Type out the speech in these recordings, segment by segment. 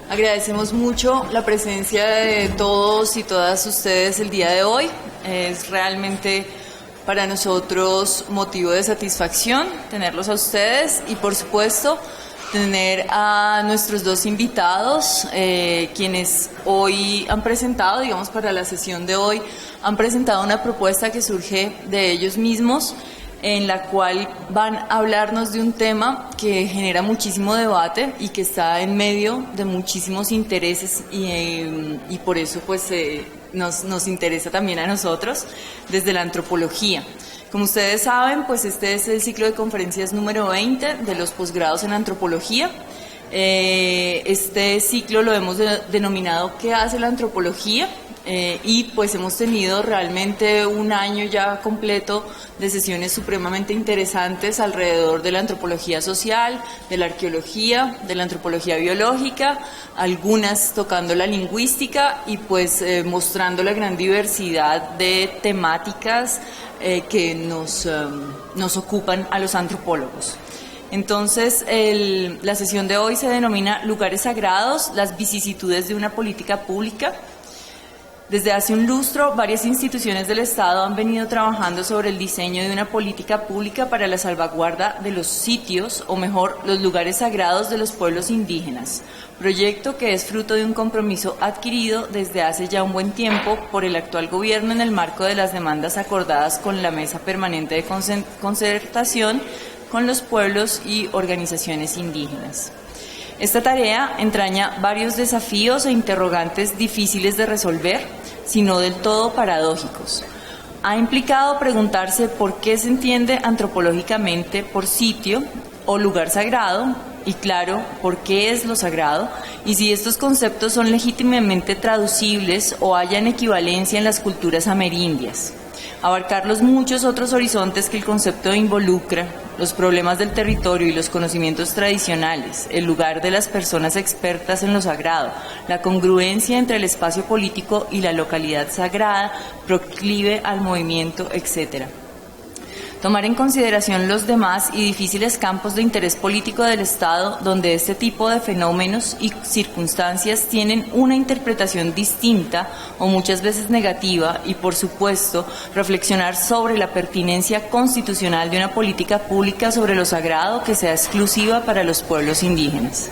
Agradecemos mucho la presencia de todos y todas ustedes el día de hoy. Es realmente para nosotros motivo de satisfacción tenerlos a ustedes y, por supuesto, tener a nuestros dos invitados, quienes hoy han presentado, digamos para la sesión de hoy, han presentado una propuesta que surge de ellos mismos, en la cual van a hablarnos de un tema que genera muchísimo debate y que está en medio de muchísimos intereses y por eso pues nos interesa también a nosotros desde la antropología. Como ustedes saben, pues este es el ciclo de conferencias número 20 de los posgrados en antropología. Este ciclo lo hemos denominado ¿Qué hace la antropología? Y pues hemos tenido realmente un año ya completo de sesiones supremamente interesantes alrededor de la antropología social, de la arqueología, de la antropología biológica, algunas tocando la lingüística y pues mostrando la gran diversidad de temáticas que nos ocupan a los antropólogos. Entonces, la sesión de hoy se denomina Lugares Sagrados, las vicisitudes de una política pública. Desde hace un lustro, varias instituciones del Estado han venido trabajando sobre el diseño de una política pública para la salvaguarda de los sitios, o mejor, los lugares sagrados de los pueblos indígenas, proyecto que es fruto de un compromiso adquirido desde hace ya un buen tiempo por el actual gobierno en el marco de las demandas acordadas con la Mesa Permanente de Concertación con los pueblos y organizaciones indígenas. Esta tarea entraña varios desafíos e interrogantes difíciles de resolver, sino del todo paradójicos. Ha implicado preguntarse por qué se entiende antropológicamente por sitio o lugar sagrado, y claro, por qué es lo sagrado, y si estos conceptos son legítimamente traducibles o hayan equivalencia en las culturas amerindias. Abarcar los muchos otros horizontes que el concepto involucra, los problemas del territorio y los conocimientos tradicionales, el lugar de las personas expertas en lo sagrado, la congruencia entre el espacio político y la localidad sagrada, proclive al movimiento, etc. Tomar en consideración los demás y difíciles campos de interés político del Estado, donde este tipo de fenómenos y circunstancias tienen una interpretación distinta o muchas veces negativa, y por supuesto, reflexionar sobre la pertinencia constitucional de una política pública sobre lo sagrado que sea exclusiva para los pueblos indígenas.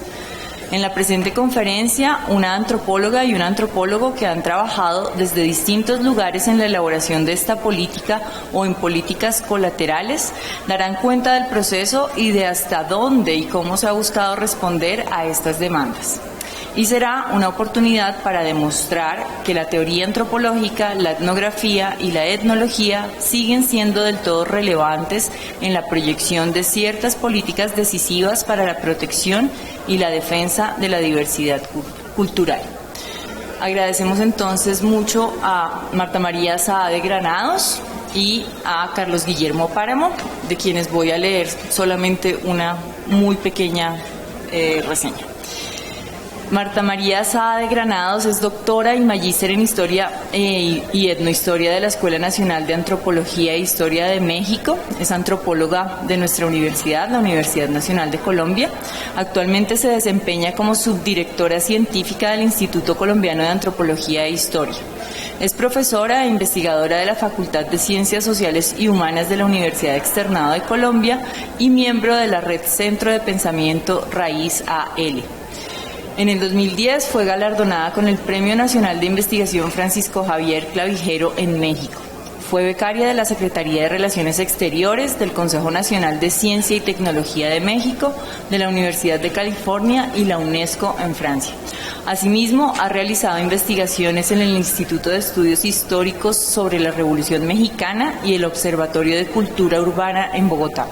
En la presente conferencia, una antropóloga y un antropólogo que han trabajado desde distintos lugares en la elaboración de esta política o en políticas colaterales darán cuenta del proceso y de hasta dónde y cómo se ha buscado responder a estas demandas. Y será una oportunidad para demostrar que la teoría antropológica, la etnografía y la etnología siguen siendo del todo relevantes en la proyección de ciertas políticas decisivas para la protección y la defensa de la diversidad cultural. Agradecemos entonces mucho a Marta María Saade Granados y a Carlos Guillermo Páramo, de quienes voy a leer solamente una muy pequeña reseña. Marta María Saade Granados es doctora y magíster en Historia y Etnohistoria de la Escuela Nacional de Antropología e Historia de México. Es antropóloga de nuestra universidad, la Universidad Nacional de Colombia. Actualmente se desempeña como subdirectora científica del Instituto Colombiano de Antropología e Historia. Es profesora e investigadora de la Facultad de Ciencias Sociales y Humanas de la Universidad Externado de Colombia y miembro de la Red Centro de Pensamiento Raíz AL. En el 2010 fue galardonada con el Premio Nacional de Investigación Francisco Javier Clavijero en México. Fue becaria de la Secretaría de Relaciones Exteriores, del Consejo Nacional de Ciencia y Tecnología de México, de la Universidad de California y la UNESCO en Francia. Asimismo, ha realizado investigaciones en el Instituto de Estudios Históricos sobre la Revolución Mexicana y el Observatorio de Cultura Urbana en Bogotá.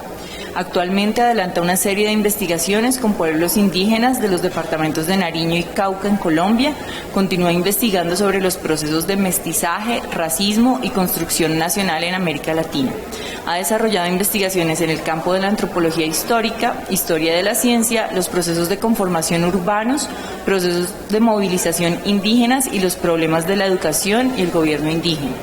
Actualmente adelanta una serie de investigaciones con pueblos indígenas de los departamentos de Nariño y Cauca en Colombia. Continúa investigando sobre los procesos de mestizaje, racismo y construcción nacional en América Latina. Ha desarrollado investigaciones en el campo de la antropología histórica, historia de la ciencia, los procesos de conformación urbanos, procesos de movilización indígenas y los problemas de la educación y el gobierno indígena.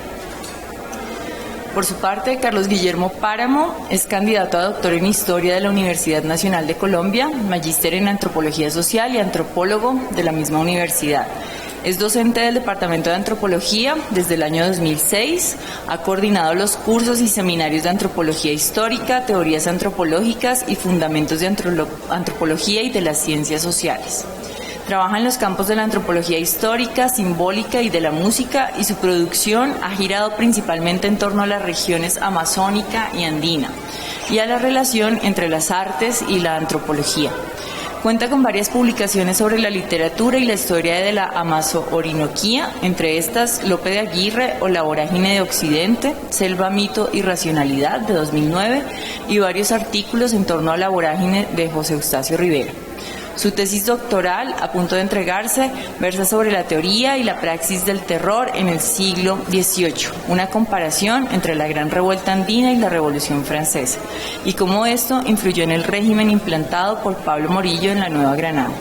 Por su parte, Carlos Guillermo Páramo es candidato a doctor en Historia de la Universidad Nacional de Colombia, magíster en Antropología Social y antropólogo de la misma universidad. Es docente del Departamento de Antropología desde el año 2006, ha coordinado los cursos y seminarios de Antropología Histórica, Teorías Antropológicas y Fundamentos de Antropología y de las Ciencias Sociales. Trabaja en los campos de la antropología histórica, simbólica y de la música, y su producción ha girado principalmente en torno a las regiones amazónica y andina y a la relación entre las artes y la antropología. Cuenta con varias publicaciones sobre la literatura y la historia de la Amazo-Orinoquía, entre estas Lope de Aguirre o La vorágine de Occidente, Selva, mito y racionalidad de 2009, y varios artículos en torno a la vorágine de José Eustacio Rivera. Su tesis doctoral, a punto de entregarse, versa sobre la teoría y la praxis del terror en el siglo XVIII, una comparación entre la Gran Revuelta Andina y la Revolución Francesa, y cómo esto influyó en el régimen implantado por Pablo Morillo en la Nueva Granada.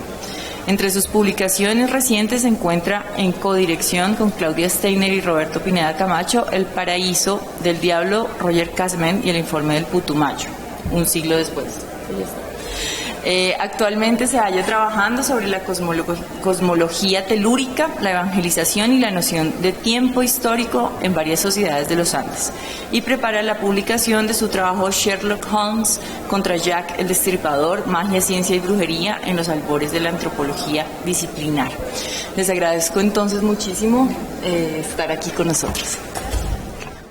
Entre sus publicaciones recientes se encuentra, en codirección con Claudia Steiner y Roberto Pineda Camacho, El paraíso del diablo, Roger Casement y El informe del Putumayo, un siglo después. Actualmente se halla trabajando sobre la cosmología telúrica, la evangelización y la noción de tiempo histórico en varias sociedades de los Andes, y prepara la publicación de su trabajo Sherlock Holmes contra Jack el Destripador, magia, ciencia y brujería en los albores de la antropología disciplinar. Les agradezco entonces muchísimo estar aquí con nosotros.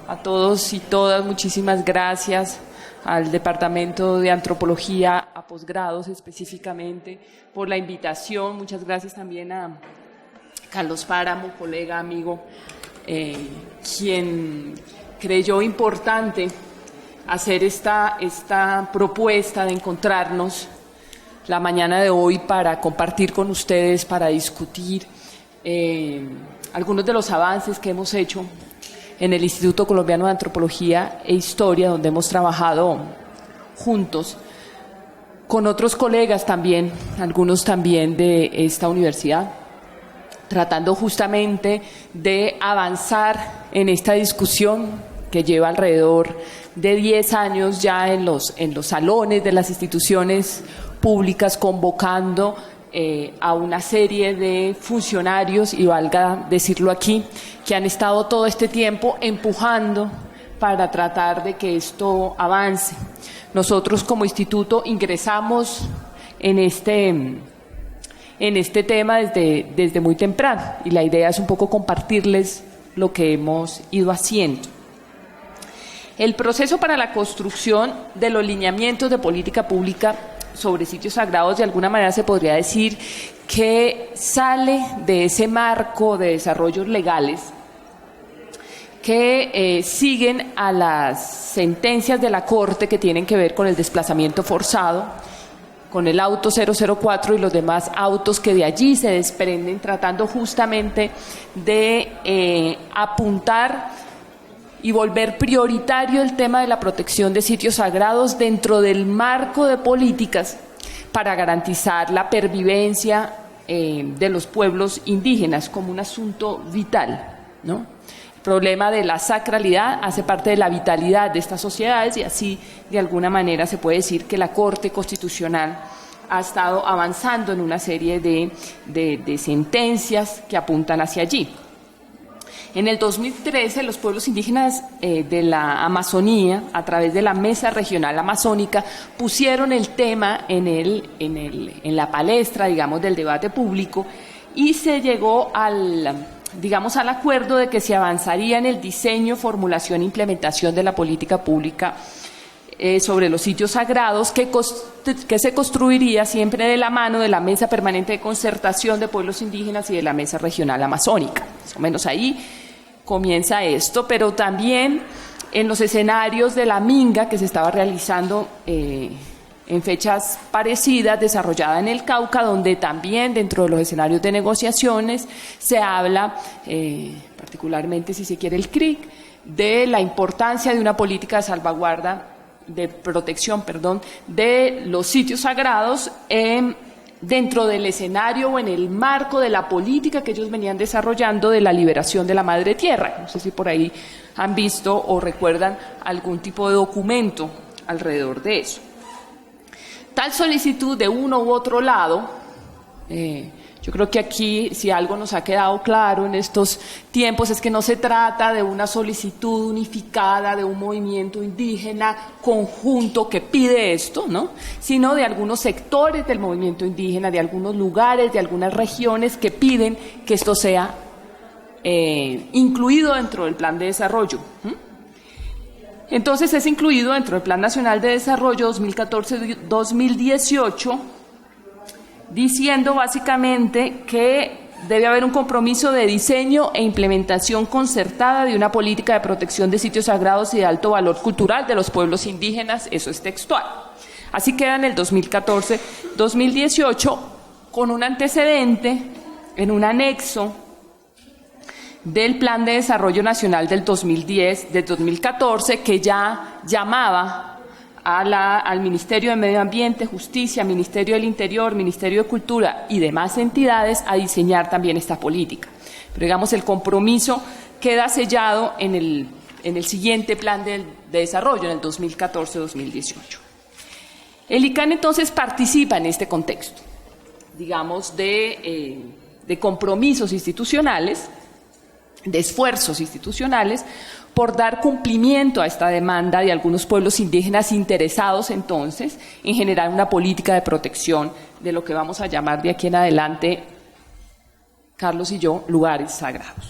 A todos y todas, muchísimas gracias. Al Departamento de Antropología, a posgrados específicamente, por la invitación. Muchas gracias también a Carlos Páramo, colega, amigo, quien creyó importante hacer esta propuesta de encontrarnos la mañana de hoy para compartir con ustedes, para discutir algunos de los avances que hemos hecho en el Instituto Colombiano de Antropología e Historia, donde hemos trabajado juntos con otros colegas también, algunos también de esta universidad, tratando justamente de avanzar en esta discusión que lleva alrededor de 10 años ya en los salones de las instituciones públicas, convocando a una serie de funcionarios, y valga decirlo aquí, que han estado todo este tiempo empujando para tratar de que esto avance. Nosotros como instituto ingresamos en este tema desde muy temprano, y la idea es un poco compartirles lo que hemos ido haciendo. El proceso para la construcción de los lineamientos de política pública sobre sitios sagrados, de alguna manera se podría decir que sale de ese marco de desarrollos legales que siguen a las sentencias de la Corte que tienen que ver con el desplazamiento forzado, con el auto 004 y los demás autos que de allí se desprenden, tratando justamente de apuntar y volver prioritario el tema de la protección de sitios sagrados dentro del marco de políticas para garantizar la pervivencia de los pueblos indígenas como un asunto vital, ¿no? El problema de la sacralidad hace parte de la vitalidad de estas sociedades, y así de alguna manera se puede decir que la Corte Constitucional ha estado avanzando en una serie de sentencias que apuntan hacia allí. En el 2013, los pueblos indígenas de la Amazonía, a través de la Mesa Regional Amazónica, pusieron el tema en la palestra, digamos, del debate público, y se llegó al acuerdo de que se avanzaría en el diseño, formulación e implementación de la política pública sobre los sitios sagrados, que se construiría siempre de la mano de la Mesa Permanente de Concertación de Pueblos Indígenas y de la Mesa Regional Amazónica. Más o menos ahí comienza esto, pero también en los escenarios de la Minga, que se estaba realizando en fechas parecidas, desarrollada en el Cauca, donde también dentro de los escenarios de negociaciones se habla, particularmente si se quiere el CRIC, de la importancia de una política de salvaguarda, de protección, de los sitios sagrados en dentro del escenario o en el marco de la política que ellos venían desarrollando de la liberación de la madre tierra. No sé si por ahí han visto o recuerdan algún tipo de documento alrededor de eso. Tal solicitud de uno u otro lado, yo creo que aquí, si algo nos ha quedado claro en estos tiempos, es que no se trata de una solicitud unificada de un movimiento indígena conjunto que pide esto, ¿no? Sino de algunos sectores del movimiento indígena, de algunos lugares, de algunas regiones que piden que esto sea incluido dentro del plan de desarrollo. Entonces es incluido dentro del Plan Nacional de Desarrollo 2014-2018, diciendo básicamente que debe haber un compromiso de diseño e implementación concertada de una política de protección de sitios sagrados y de alto valor cultural de los pueblos indígenas, eso es textual. Así queda en el 2014-2018 con un antecedente en un anexo del Plan de Desarrollo Nacional del 2014, que ya llamaba al Ministerio de Medio Ambiente, Justicia, Ministerio del Interior, Ministerio de Cultura y demás entidades a diseñar también esta política. Pero digamos, el compromiso queda sellado en el siguiente plan de desarrollo, en el 2014-2018. El ICANN entonces participa en este contexto, digamos, de compromisos institucionales, de esfuerzos institucionales, por dar cumplimiento a esta demanda de algunos pueblos indígenas interesados entonces en generar una política de protección de lo que vamos a llamar de aquí en adelante, Carlos y yo, lugares sagrados.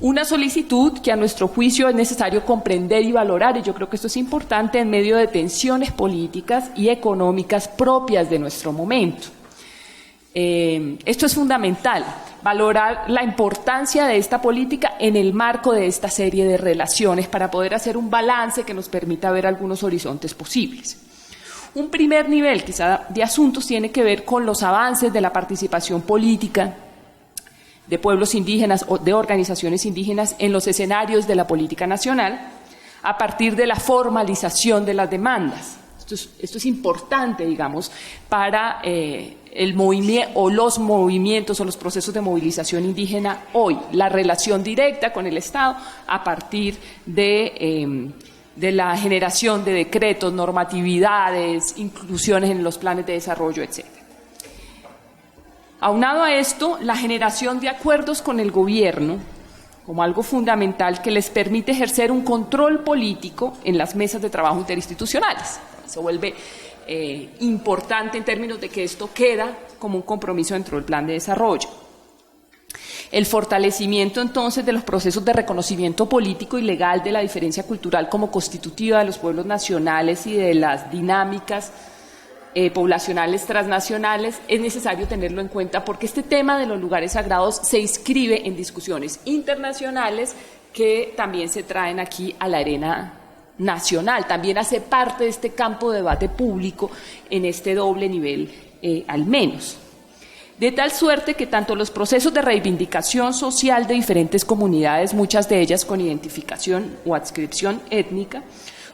Una solicitud que a nuestro juicio es necesario comprender y valorar, y yo creo que esto es importante en medio de tensiones políticas y económicas propias de nuestro momento. Esto es fundamental, valorar la importancia de esta política en el marco de esta serie de relaciones para poder hacer un balance que nos permita ver algunos horizontes posibles. Un primer nivel, quizá, de asuntos tiene que ver con los avances de la participación política de pueblos indígenas o de organizaciones indígenas en los escenarios de la política nacional a partir de la formalización de las demandas. Esto es importante, digamos, para el movimiento o los movimientos o los procesos de movilización indígena hoy, la relación directa con el Estado a partir de la generación de decretos, normatividades, inclusiones en los planes de desarrollo, etc. Aunado a esto, la generación de acuerdos con el gobierno como algo fundamental que les permite ejercer un control político en las mesas de trabajo interinstitucionales. Se vuelve importante en términos de que esto queda como un compromiso dentro del plan de desarrollo. El fortalecimiento entonces de los procesos de reconocimiento político y legal de la diferencia cultural como constitutiva de los pueblos nacionales y de las dinámicas poblacionales transnacionales es necesario tenerlo en cuenta porque este tema de los lugares sagrados se inscribe en discusiones internacionales que también se traen aquí a la arena nacional, también hace parte de este campo de debate público en este doble nivel al menos. De tal suerte que tanto los procesos de reivindicación social de diferentes comunidades, muchas de ellas con identificación o adscripción étnica,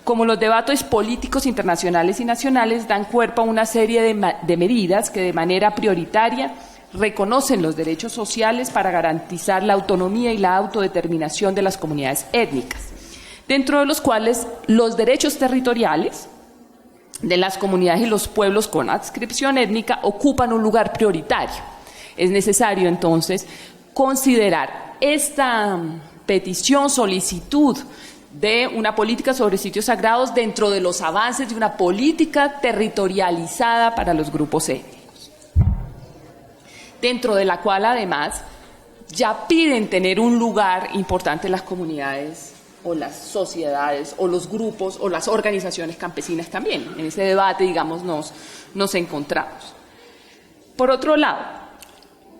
como los debates políticos internacionales y nacionales dan cuerpo a una serie de medidas que de manera prioritaria reconocen los derechos sociales para garantizar la autonomía y la autodeterminación de las comunidades étnicas, dentro de los cuales los derechos territoriales de las comunidades y los pueblos con adscripción étnica ocupan un lugar prioritario. Es necesario entonces considerar esta petición, solicitud de una política sobre sitios sagrados dentro de los avances de una política territorializada para los grupos étnicos, dentro de la cual además ya piden tener un lugar importante en las comunidades o las sociedades o los grupos o las organizaciones campesinas también. En ese debate, digamos, nos encontramos. Por otro lado,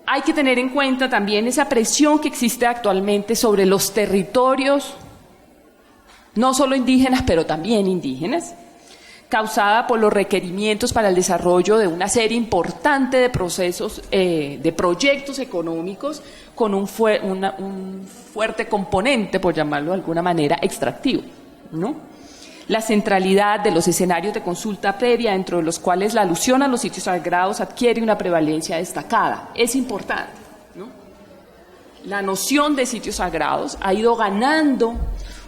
hay que tener en cuenta también esa presión que existe actualmente sobre los territorios, no solo indígenas, pero también indígenas, causada por los requerimientos para el desarrollo de una serie importante de procesos, de proyectos económicos con un fuerte componente, por llamarlo de alguna manera, extractivo, ¿no? la centralidad de los escenarios de consulta previa, dentro de los cuales la alusión a los sitios sagrados adquiere una prevalencia destacada. Es importante, ¿no? La noción de sitios sagrados ha ido ganando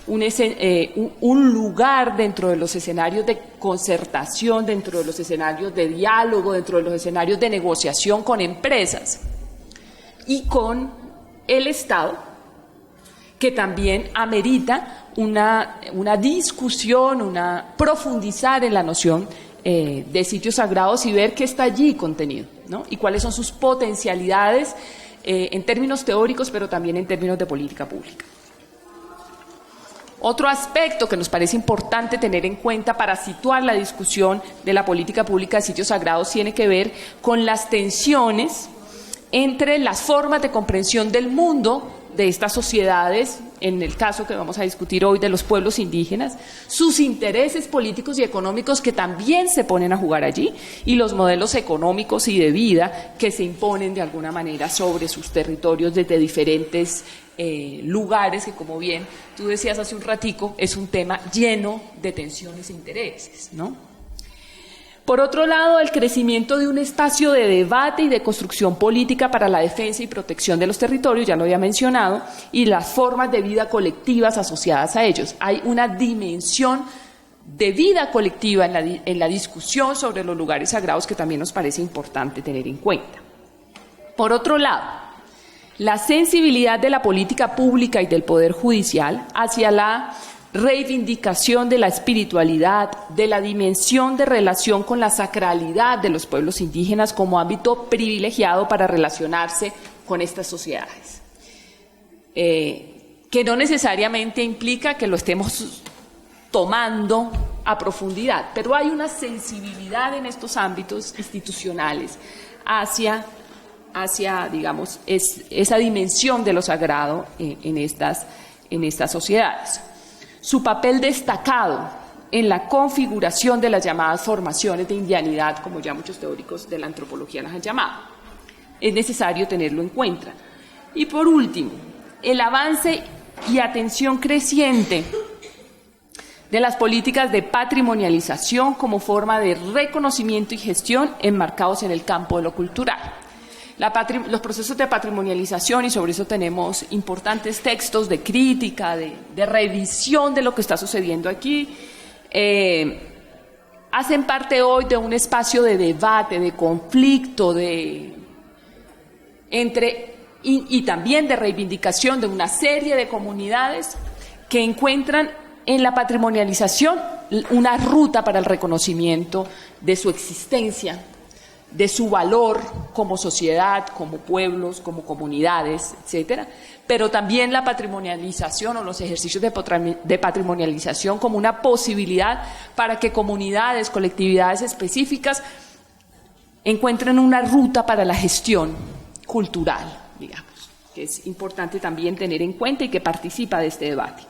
un lugar dentro de los escenarios de concertación, dentro de los escenarios de diálogo, dentro de los escenarios de negociación con empresas y con el Estado, que también amerita una discusión, profundizar en la noción de sitios sagrados y ver qué está allí contenido, ¿no? Y cuáles son sus potencialidades en términos teóricos, pero también en términos de política pública. Otro aspecto que nos parece importante tener en cuenta para situar la discusión de la política pública de sitios sagrados tiene que ver con las tensiones entre las formas de comprensión del mundo de estas sociedades, en el caso que vamos a discutir hoy de los pueblos indígenas, sus intereses políticos y económicos que también se ponen a jugar allí, y los modelos económicos y de vida que se imponen de alguna manera sobre sus territorios desde diferentes lugares, que como bien tú decías hace un ratico, es un tema lleno de tensiones e intereses, ¿no? Por otro lado, el crecimiento de un espacio de debate y de construcción política para la defensa y protección de los territorios, ya lo había mencionado, y las formas de vida colectivas asociadas a ellos. Hay una dimensión de vida colectiva en la discusión sobre los lugares sagrados que también nos parece importante tener en cuenta. Por otro lado, la sensibilidad de la política pública y del Poder Judicial hacia la reivindicación de la espiritualidad, de la dimensión de relación con la sacralidad de los pueblos indígenas como ámbito privilegiado para relacionarse con estas sociedades, que no necesariamente implica que lo estemos tomando a profundidad, pero hay una sensibilidad en estos ámbitos institucionales hacia digamos, esa dimensión de lo sagrado en estas sociedades. Su papel destacado en la configuración de las llamadas formaciones de indianidad, como ya muchos teóricos de la antropología las han llamado. Es necesario tenerlo en cuenta. Y por último, el avance y atención creciente de las políticas de patrimonialización como forma de reconocimiento y gestión enmarcados en el campo de lo cultural. Los procesos de patrimonialización, y sobre eso tenemos importantes textos de crítica, de revisión de lo que está sucediendo aquí, hacen parte hoy de un espacio de debate, de conflicto, y también de reivindicación de una serie de comunidades que encuentran en la patrimonialización una ruta para el reconocimiento de su existencia, de su valor como sociedad, como pueblos, como comunidades, etcétera, pero también la patrimonialización o los ejercicios de patrimonialización como una posibilidad para que comunidades, colectividades específicas encuentren una ruta para la gestión cultural, digamos, que es importante también tener en cuenta y que participa de este debate.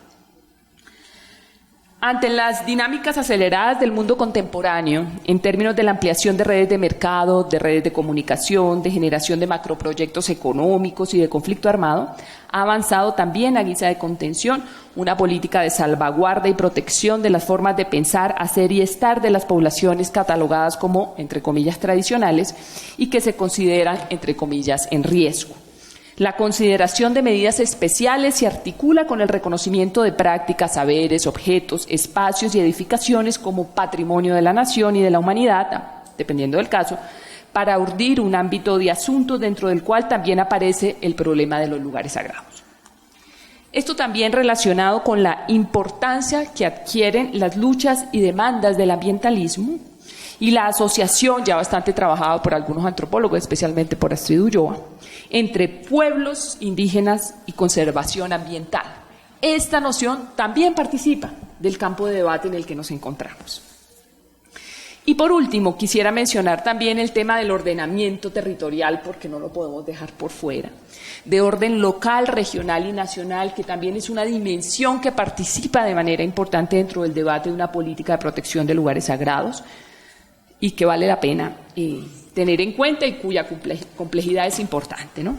Ante las dinámicas aceleradas del mundo contemporáneo, en términos de la ampliación de redes de mercado, de redes de comunicación, de generación de macroproyectos económicos y de conflicto armado, ha avanzado también a guisa de contención una política de salvaguarda y protección de las formas de pensar, hacer y estar de las poblaciones catalogadas como, entre comillas, tradicionales y que se consideran, entre comillas, en riesgo. La consideración de medidas especiales se articula con el reconocimiento de prácticas, saberes, objetos, espacios y edificaciones como patrimonio de la nación y de la humanidad, dependiendo del caso, para urdir un ámbito de asuntos dentro del cual también aparece el problema de los lugares sagrados. Esto también relacionado con la importancia que adquieren las luchas y demandas del ambientalismo y la asociación, ya bastante trabajada por algunos antropólogos, especialmente por Astrid Ulloa, entre pueblos indígenas y conservación ambiental. Esta noción también participa del campo de debate en el que nos encontramos. Y por último, quisiera mencionar también el tema del ordenamiento territorial, porque no lo podemos dejar por fuera, de orden local, regional y nacional, que también es una dimensión que participa de manera importante dentro del debate de una política de protección de lugares sagrados y que vale la pena tener en cuenta y cuya complejidad es importante, ¿no?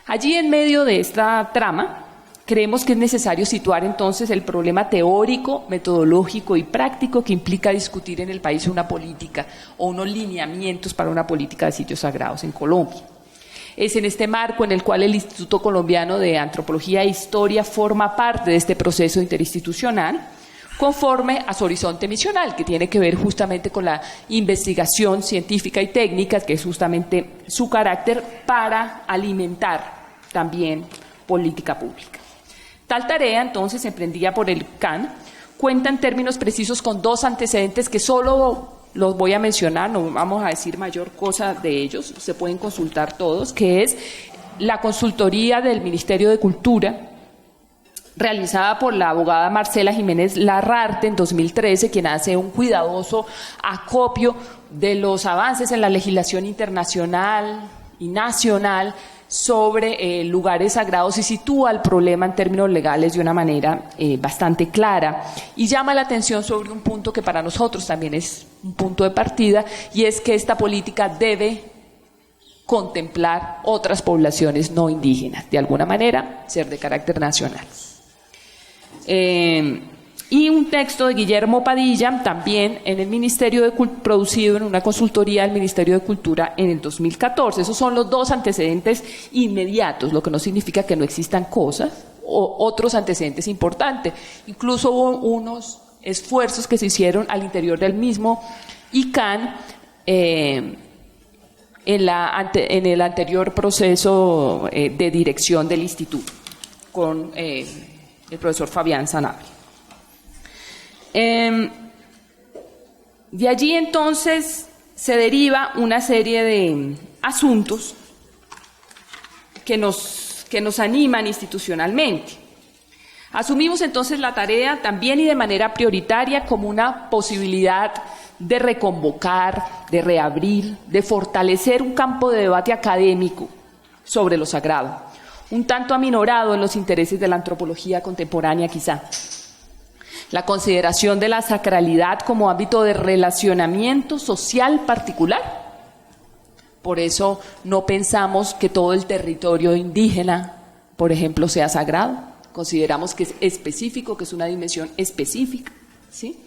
Allí en medio de esta trama creemos que es necesario situar entonces el problema teórico, metodológico y práctico que implica discutir en el país una política o unos lineamientos para una política de sitios sagrados en Colombia. Es en este marco en el cual el Instituto Colombiano de Antropología e Historia forma parte de este proceso interinstitucional, conforme a su horizonte misional, que tiene que ver justamente con la investigación científica y técnica, que es justamente su carácter para alimentar también política pública. Tal tarea, entonces, emprendida por el CAN, cuenta en términos precisos con dos antecedentes que solo los voy a mencionar, no vamos a decir mayor cosa de ellos, se pueden consultar todos, que es la consultoría del Ministerio de Cultura, realizada por la abogada Marcela Jiménez Larrarte en 2013, quien hace un cuidadoso acopio de los avances en la legislación internacional y nacional sobre lugares sagrados y sitúa el problema en términos legales de una manera bastante clara y llama la atención sobre un punto que para nosotros también es un punto de partida, y es que esta política debe contemplar otras poblaciones no indígenas, de alguna manera ser de carácter nacional. Y un texto de Guillermo Padilla, también en el Ministerio de producido en una consultoría del Ministerio de Cultura en el 2014. Esos son los dos antecedentes inmediatos, lo que no significa que no existan cosas o otros antecedentes importantes. Incluso hubo unos esfuerzos que se hicieron al interior del mismo ICANN en el anterior proceso de dirección del instituto con el profesor Fabián Sanabria. De allí entonces se deriva una serie de asuntos que nos animan institucionalmente. Asumimos entonces la tarea también y de manera prioritaria como una posibilidad de reconvocar, de reabrir, de fortalecer un campo de debate académico sobre lo sagrado, un tanto aminorado en los intereses de la antropología contemporánea quizá. La consideración de la sacralidad como ámbito de relacionamiento social particular. Por eso no pensamos que todo el territorio indígena, por ejemplo, sea sagrado. Consideramos que es específico, que es una dimensión específica, ¿sí?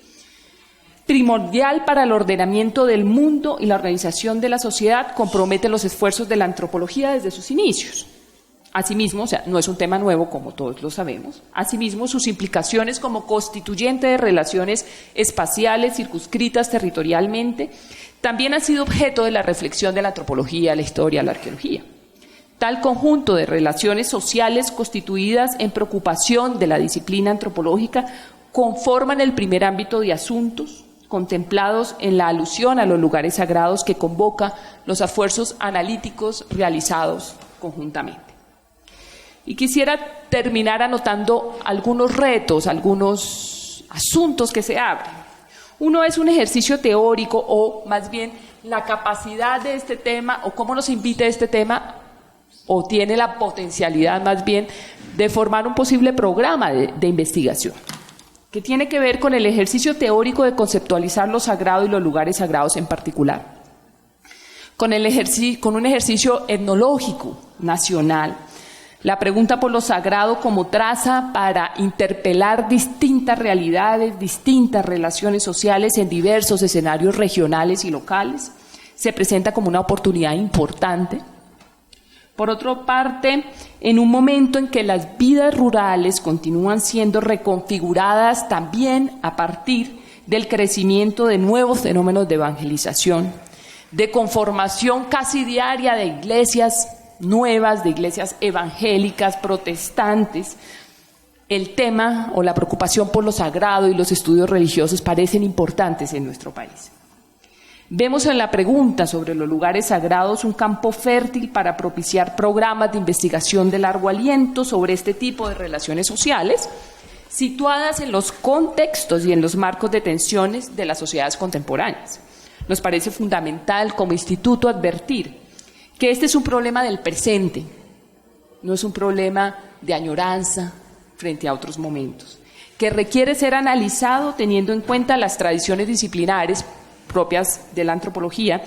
Primordial para el ordenamiento del mundo y la organización de la sociedad, compromete los esfuerzos de la antropología desde sus inicios. Asimismo, o sea, no es un tema nuevo, como todos lo sabemos. Asimismo, sus implicaciones como constituyente de relaciones espaciales circunscritas territorialmente también han sido objeto de la reflexión de la antropología, la historia, la arqueología. Tal conjunto de relaciones sociales constituidas en preocupación de la disciplina antropológica conforman el primer ámbito de asuntos contemplados en la alusión a los lugares sagrados que convoca los esfuerzos analíticos realizados conjuntamente. Y quisiera terminar anotando algunos retos, algunos asuntos que se abren. Uno es un ejercicio teórico, o más bien la capacidad de este tema, o cómo nos invita este tema, o tiene la potencialidad más bien de formar un posible programa de investigación, que tiene que ver con el ejercicio teórico de conceptualizar lo sagrado y los lugares sagrados en particular, con un ejercicio etnológico nacional. La pregunta por lo sagrado como traza para interpelar distintas realidades, distintas relaciones sociales en diversos escenarios regionales y locales, se presenta como una oportunidad importante. Por otra parte, en un momento en que las vidas rurales continúan siendo reconfiguradas también a partir del crecimiento de nuevos fenómenos de evangelización, de conformación casi diaria de iglesias nuevas, de iglesias evangélicas, protestantes, el tema o la preocupación por lo sagrado y los estudios religiosos parecen importantes en nuestro país. Vemos en la pregunta sobre los lugares sagrados un campo fértil para propiciar programas de investigación de largo aliento sobre este tipo de relaciones sociales, situadas en los contextos y en los marcos de tensiones de las sociedades contemporáneas. Nos parece fundamental como instituto advertir que este es un problema del presente, no es un problema de añoranza frente a otros momentos, que requiere ser analizado teniendo en cuenta las tradiciones disciplinares propias de la antropología,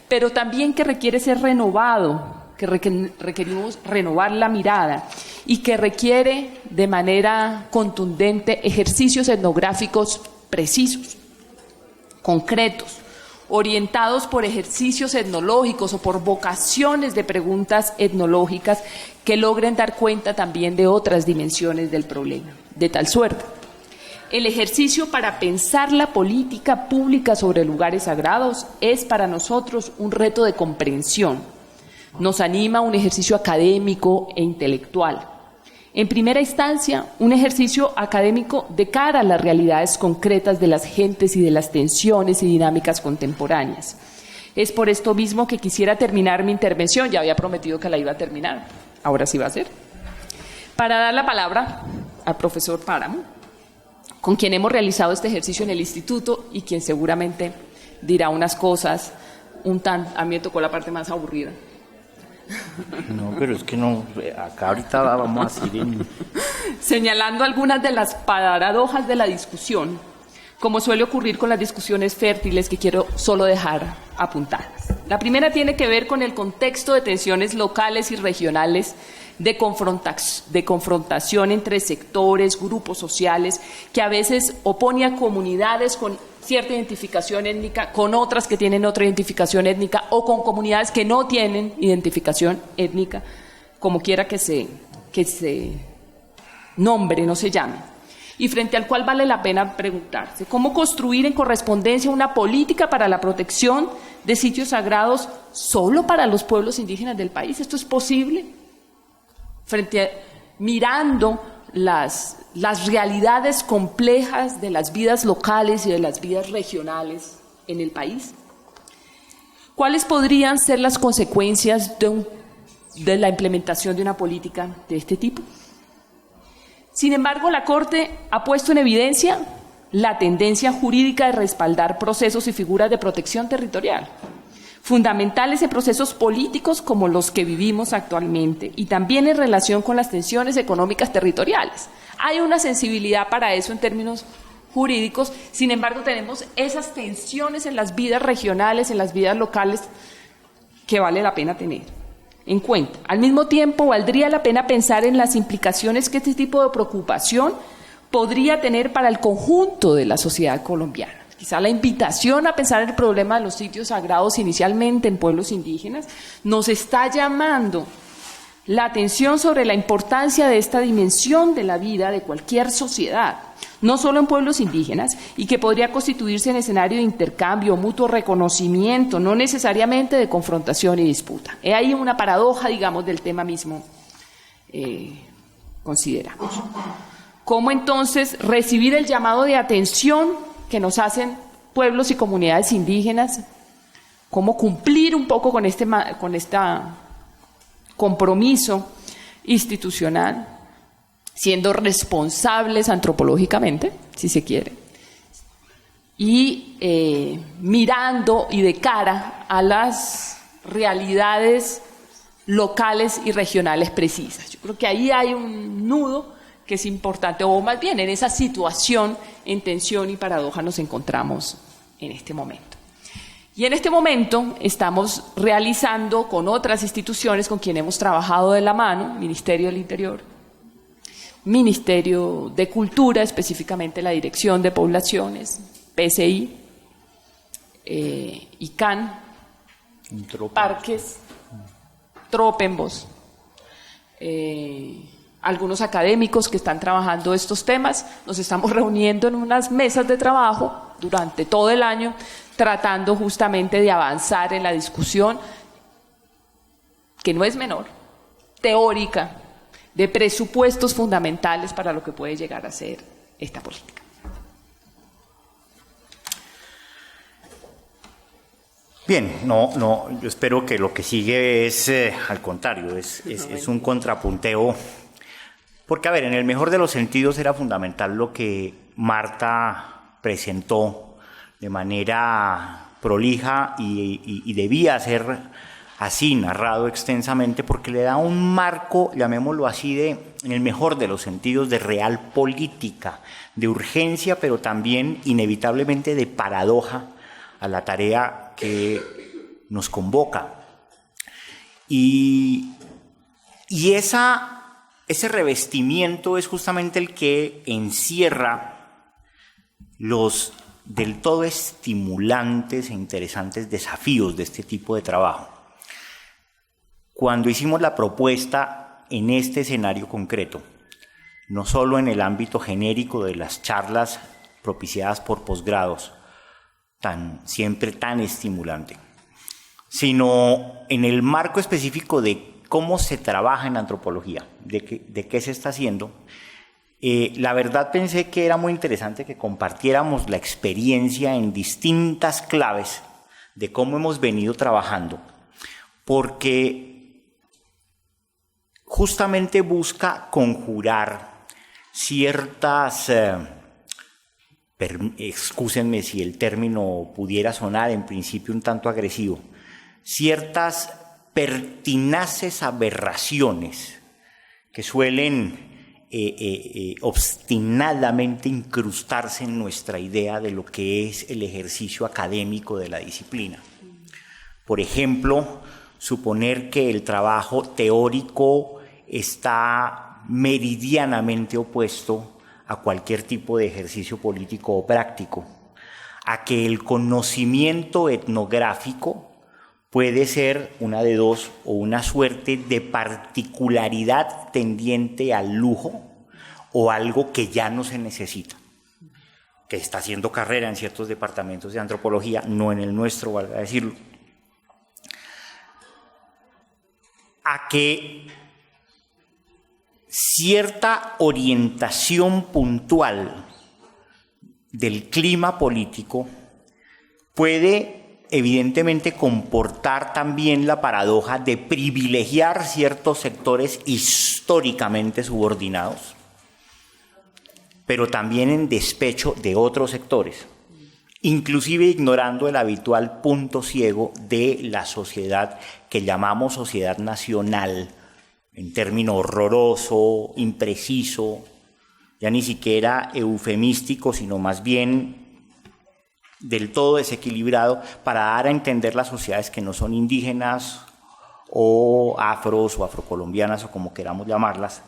pero también que requiere ser renovado que requerimos renovar la mirada y que requiere de manera contundente ejercicios etnográficos precisos, concretos, orientados por ejercicios etnológicos o por vocaciones de preguntas etnológicas que logren dar cuenta también de otras dimensiones del problema. De tal suerte, el ejercicio para pensar la política pública sobre lugares sagrados es para nosotros un reto de comprensión. Nos anima un ejercicio académico e intelectual. En primera instancia, un ejercicio académico de cara a las realidades concretas de las gentes y de las tensiones y dinámicas contemporáneas. Es por esto mismo que quisiera terminar mi intervención, ya había prometido que la iba a terminar, ahora sí va a ser, para dar la palabra al profesor Páramo, con quien hemos realizado este ejercicio en el instituto y quien seguramente dirá unas cosas a mí me tocó la parte más aburrida. No, pero es que no, acá ahorita vamos a ir señalando algunas de las paradojas de la discusión, como suele ocurrir con las discusiones fértiles que quiero solo dejar apuntadas. La primera tiene que ver con el contexto de tensiones locales y regionales de confrontación entre sectores, grupos sociales, que a veces opone a comunidades con cierta identificación étnica, con otras que tienen otra identificación étnica, o con comunidades que no tienen identificación étnica, como quiera que se nombre, no se llame, y frente al cual vale la pena preguntarse cómo construir en correspondencia una política para la protección de sitios sagrados solo para los pueblos indígenas del país. ¿Esto es posible? Mirando las realidades complejas de las vidas locales y de las vidas regionales en el país. ¿Cuáles podrían ser las consecuencias de la implementación de una política de este tipo? Sin embargo, la Corte ha puesto en evidencia la tendencia jurídica de respaldar procesos y figuras de protección territorial, fundamentales en procesos políticos como los que vivimos actualmente y también en relación con las tensiones económicas territoriales. Hay una sensibilidad para eso en términos jurídicos, sin embargo tenemos esas tensiones en las vidas regionales, en las vidas locales, que vale la pena tener en cuenta. Al mismo tiempo, valdría la pena pensar en las implicaciones que este tipo de preocupación podría tener para el conjunto de la sociedad colombiana. Quizá la invitación a pensar el problema de los sitios sagrados inicialmente en pueblos indígenas nos está llamando la atención sobre la importancia de esta dimensión de la vida de cualquier sociedad, no solo en pueblos indígenas, y que podría constituirse en escenario de intercambio, mutuo reconocimiento, no necesariamente de confrontación y disputa. He ahí una paradoja, digamos, del tema mismo, consideramos. ¿Cómo entonces recibir el llamado de atención que nos hacen pueblos y comunidades indígenas? ¿Cómo cumplir un poco con este compromiso institucional, siendo responsables antropológicamente, si se quiere, y mirando y de cara a las realidades locales y regionales precisas? Yo creo que ahí hay un nudo que es importante, o más bien en esa situación en tensión y paradoja nos encontramos en este momento. Y en este momento estamos realizando con otras instituciones con quienes hemos trabajado de la mano, Ministerio del Interior, Ministerio de Cultura, específicamente la Dirección de Poblaciones, PCI, ICANN, Parques, Tropenbos, algunos académicos que están trabajando estos temas. Nos estamos reuniendo en unas mesas de trabajo durante todo el año, tratando justamente de avanzar en la discusión, que no es menor, teórica, de presupuestos fundamentales para lo que puede llegar a ser esta política. Bien, yo espero que lo que sigue es, al contrario, es un contrapunteo. Porque, a ver, en el mejor de los sentidos era fundamental lo que Marta presentó de manera prolija y debía ser así, narrado extensamente, porque le da un marco, llamémoslo así, en el mejor de los sentidos, de real política, de urgencia, pero también inevitablemente de paradoja a la tarea que nos convoca. Y ese revestimiento es justamente el que encierra los del todo estimulantes e interesantes desafíos de este tipo de trabajo. Cuando hicimos la propuesta en este escenario concreto, no solo en el ámbito genérico de las charlas propiciadas por posgrados, siempre tan estimulante, sino en el marco específico de cómo se trabaja en antropología, de qué se está haciendo. La verdad pensé que era muy interesante que compartiéramos la experiencia en distintas claves de cómo hemos venido trabajando, porque justamente busca conjurar ciertas, excúsenme si el término pudiera sonar en principio un tanto agresivo, ciertas pertinaces aberraciones que suelen obstinadamente incrustarse en nuestra idea de lo que es el ejercicio académico de la disciplina. Por ejemplo, suponer que el trabajo teórico está meridianamente opuesto a cualquier tipo de ejercicio político o práctico, a que el conocimiento etnográfico puede ser una de dos, o una suerte de particularidad tendiente al lujo o algo que ya no se necesita, que está haciendo carrera en ciertos departamentos de antropología, no en el nuestro, valga decirlo, a que cierta orientación puntual del clima político puede evidentemente comportar también la paradoja de privilegiar ciertos sectores históricamente subordinados, pero también en despecho de otros sectores, inclusive ignorando el habitual punto ciego de la sociedad que llamamos sociedad nacional, en término horroroso, impreciso, ya ni siquiera eufemístico, sino más bien del todo desequilibrado, para dar a entender las sociedades que no son indígenas o afros o afrocolombianas o como queramos llamarlas,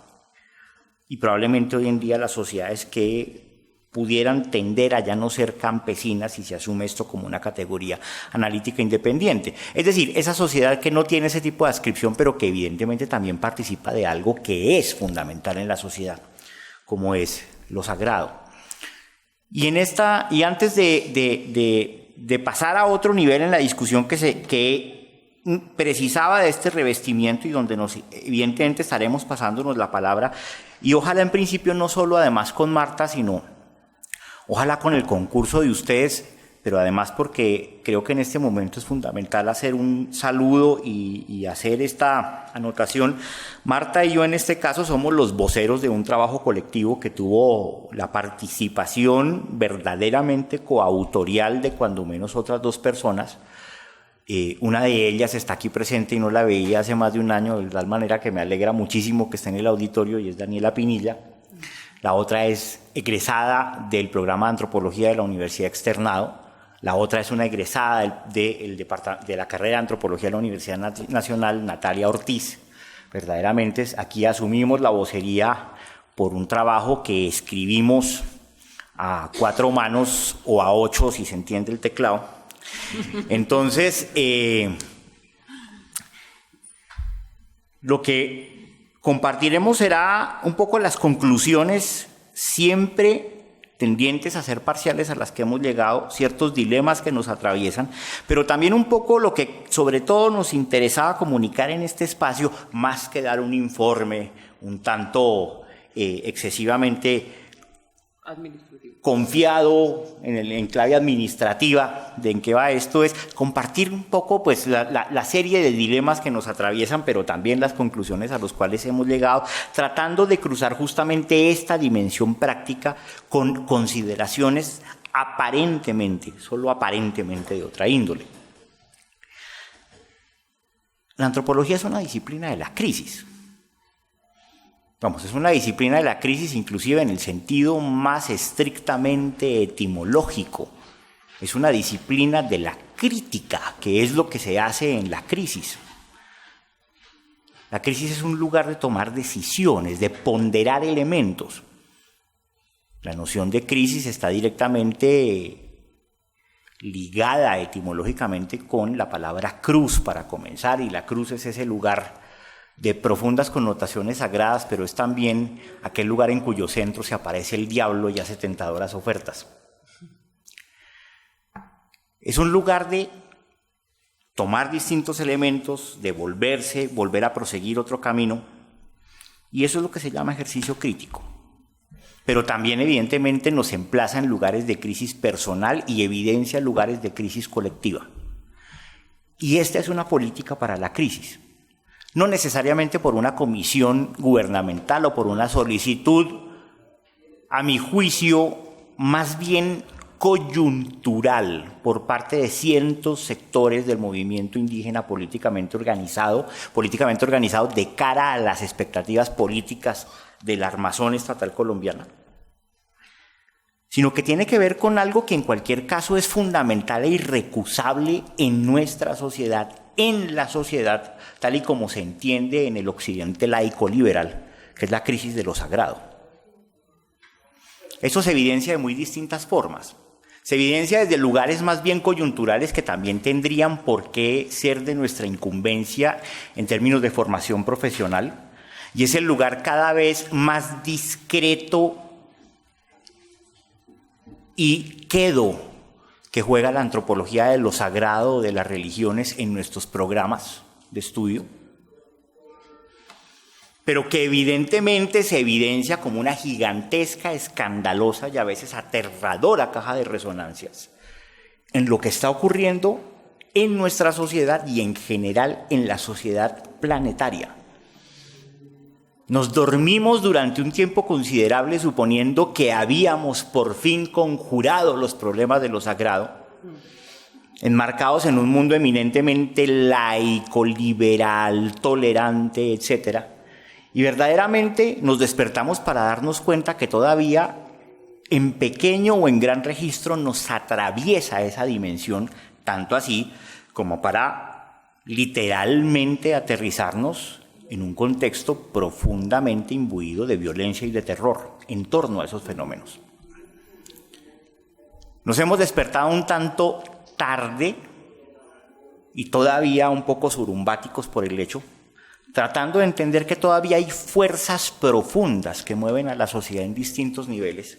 y probablemente hoy en día las sociedades que pudieran tender a ya no ser campesinas si se asume esto como una categoría analítica independiente. Es decir, esa sociedad que no tiene ese tipo de adscripción, pero que evidentemente también participa de algo que es fundamental en la sociedad, como es lo sagrado. Y antes de pasar a otro nivel en la discusión que precisaba de este revestimiento y donde evidentemente estaremos pasándonos la palabra, y ojalá en principio no solo además con Marta, sino ojalá con el concurso de ustedes, pero además porque creo que en este momento es fundamental hacer un saludo y hacer esta anotación. Marta y yo en este caso somos los voceros de un trabajo colectivo que tuvo la participación verdaderamente coautorial de cuando menos otras dos personas. Una de ellas está aquí presente y no la veía hace más de un año, de tal manera que me alegra muchísimo que esté en el auditorio, y es Daniela Pinilla. La otra es egresada del programa de antropología de la Universidad Externado. La otra es una egresada de la carrera de antropología de la Universidad Nacional, Natalia Ortiz. Verdaderamente aquí asumimos la vocería por un trabajo que escribimos a 4 manos o a 8 si se entiende el teclado. Entonces, lo que compartiremos será un poco las conclusiones, siempre tendientes a ser parciales, a las que hemos llegado, ciertos dilemas que nos atraviesan, pero también un poco lo que sobre todo nos interesaba comunicar en este espacio, más que dar un informe un tanto excesivamente confiado en clave administrativa de en qué va esto, es compartir un poco pues la serie de dilemas que nos atraviesan, pero también las conclusiones a las cuales hemos llegado, tratando de cruzar justamente esta dimensión práctica con consideraciones aparentemente, solo aparentemente de otra índole. La antropología es una disciplina de la crisis. Es una disciplina de la crisis inclusive en el sentido más estrictamente etimológico. Es una disciplina de la crítica, que es lo que se hace en la crisis. La crisis es un lugar de tomar decisiones, de ponderar elementos. La noción de crisis está directamente ligada etimológicamente con la palabra cruz, para comenzar, y la cruz es ese lugar de profundas connotaciones sagradas, pero es también aquel lugar en cuyo centro se aparece el diablo y hace tentadoras ofertas. Es un lugar de tomar distintos elementos, de volver a proseguir otro camino, y eso es lo que se llama ejercicio crítico. Pero también evidentemente nos emplaza en lugares de crisis personal y evidencia lugares de crisis colectiva. Y esta es una política para la crisis. No necesariamente por una comisión gubernamental o por una solicitud, a mi juicio, más bien coyuntural por parte de ciertos sectores del movimiento indígena políticamente organizado de cara a las expectativas políticas de la armazón estatal colombiana, sino que tiene que ver con algo que en cualquier caso es fundamental e irrecusable en nuestra sociedad, en la sociedad tal y como se entiende en el occidente laico liberal, que es la crisis de lo sagrado. Eso se evidencia de muy distintas formas. Se evidencia desde lugares más bien coyunturales que también tendrían por qué ser de nuestra incumbencia en términos de formación profesional, y es el lugar cada vez más discreto y quedo que juega la antropología de lo sagrado de las religiones en nuestros programas de estudio, pero que evidentemente se evidencia como una gigantesca, escandalosa y a veces aterradora caja de resonancias en lo que está ocurriendo en nuestra sociedad y en general en la sociedad planetaria. Nos dormimos durante un tiempo considerable suponiendo que habíamos por fin conjurado los problemas de lo sagrado, enmarcados en un mundo eminentemente laico, liberal, tolerante, etc. Y verdaderamente nos despertamos para darnos cuenta que todavía en pequeño o en gran registro nos atraviesa esa dimensión, tanto así como para literalmente aterrizarnos en un contexto profundamente imbuido de violencia y de terror en torno a esos fenómenos. Nos hemos despertado un tanto tarde y todavía un poco surumbáticos por el hecho, tratando de entender que todavía hay fuerzas profundas que mueven a la sociedad en distintos niveles,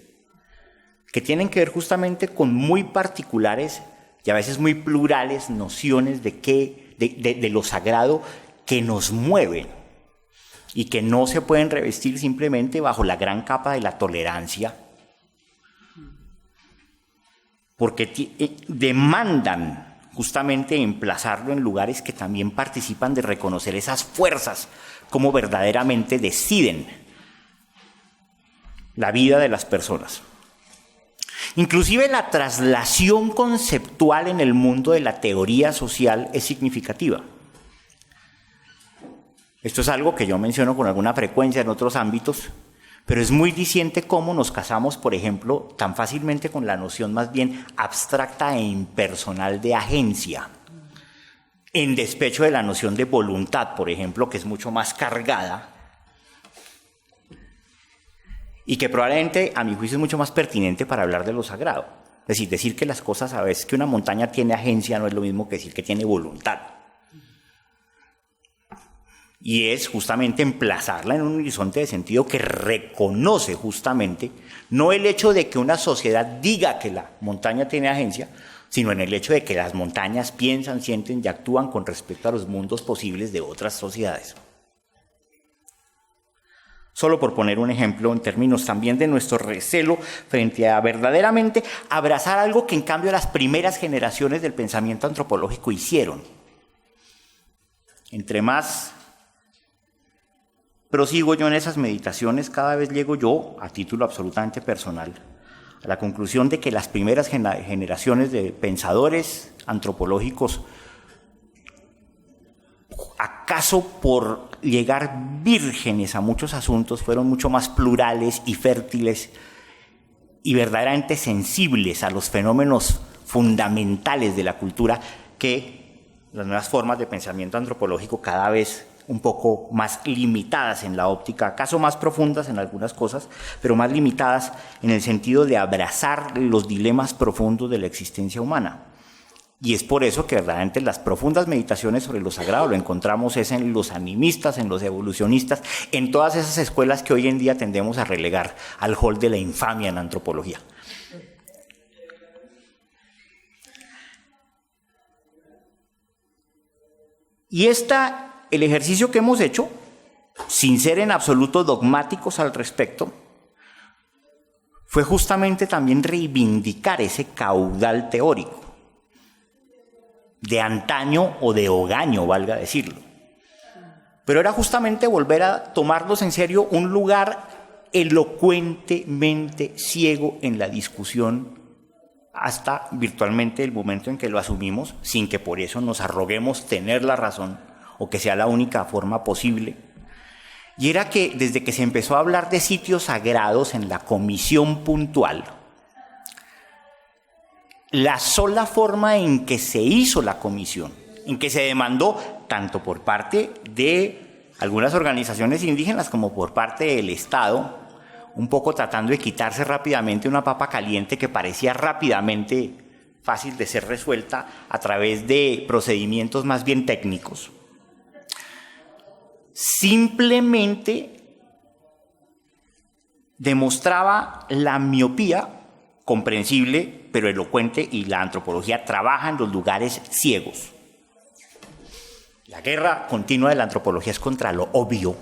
que tienen que ver justamente con muy particulares y a veces muy plurales nociones de lo sagrado que nos mueven y que no se pueden revestir simplemente bajo la gran capa de la tolerancia, porque demandan justamente emplazarlo en lugares que también participan de reconocer esas fuerzas, como verdaderamente deciden la vida de las personas. Inclusive la traslación conceptual en el mundo de la teoría social es significativa. Esto es algo que yo menciono con alguna frecuencia en otros ámbitos, pero es muy diciente cómo nos casamos, por ejemplo, tan fácilmente con la noción más bien abstracta e impersonal de agencia, en despecho de la noción de voluntad, por ejemplo, que es mucho más cargada y que probablemente, a mi juicio, es mucho más pertinente para hablar de lo sagrado. Es decir que las cosas, a veces, que una montaña tiene agencia no es lo mismo que decir que tiene voluntad. Y es justamente emplazarla en un horizonte de sentido que reconoce justamente no el hecho de que una sociedad diga que la montaña tiene agencia, sino en el hecho de que las montañas piensan, sienten y actúan con respecto a los mundos posibles de otras sociedades. Solo por poner un ejemplo en términos también de nuestro recelo frente a verdaderamente abrazar algo que en cambio las primeras generaciones del pensamiento antropológico hicieron. Entre más prosigo yo en esas meditaciones, cada vez llego yo, a título absolutamente personal, a la conclusión de que las primeras generaciones de pensadores antropológicos, acaso por llegar vírgenes a muchos asuntos, fueron mucho más plurales y fértiles y verdaderamente sensibles a los fenómenos fundamentales de la cultura que las nuevas formas de pensamiento antropológico cada vez un poco más limitadas en la óptica, acaso más profundas en algunas cosas, pero más limitadas en el sentido de abrazar los dilemas profundos de la existencia humana. Y es por eso que verdaderamente las profundas meditaciones sobre lo sagrado lo encontramos es en los animistas, en los evolucionistas, en todas esas escuelas que hoy en día tendemos a relegar al hall de la infamia en la antropología. Y el ejercicio que hemos hecho, sin ser en absoluto dogmáticos al respecto, fue justamente también reivindicar ese caudal teórico, de antaño o de hogaño, valga decirlo. Pero era justamente volver a tomarnos en serio un lugar elocuentemente ciego en la discusión hasta virtualmente el momento en que lo asumimos, sin que por eso nos arroguemos tener la razón o que sea la única forma posible. Y era que desde que se empezó a hablar de sitios sagrados en la comisión puntual, la sola forma en que se hizo la comisión, en que se demandó tanto por parte de algunas organizaciones indígenas como por parte del Estado, un poco tratando de quitarse rápidamente una papa caliente que parecía rápidamente fácil de ser resuelta a través de procedimientos más bien técnicos. Simplemente demostraba la miopía comprensible pero elocuente, y la antropología trabaja en los lugares ciegos. La guerra continua de la antropología es contra lo obvio,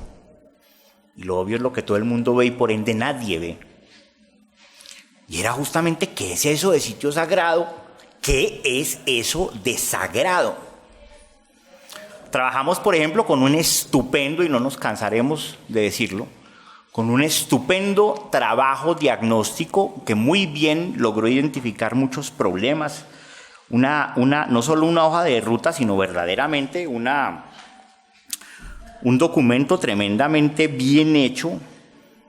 y lo obvio es lo que todo el mundo ve y por ende nadie ve. Y era justamente ¿qué es eso de sitio sagrado? ¿Qué es eso de sagrado? Trabajamos, por ejemplo, con un estupendo, y no nos cansaremos de decirlo, con un estupendo trabajo diagnóstico que muy bien logró identificar muchos problemas. No solo una hoja de ruta, sino verdaderamente un documento tremendamente bien hecho,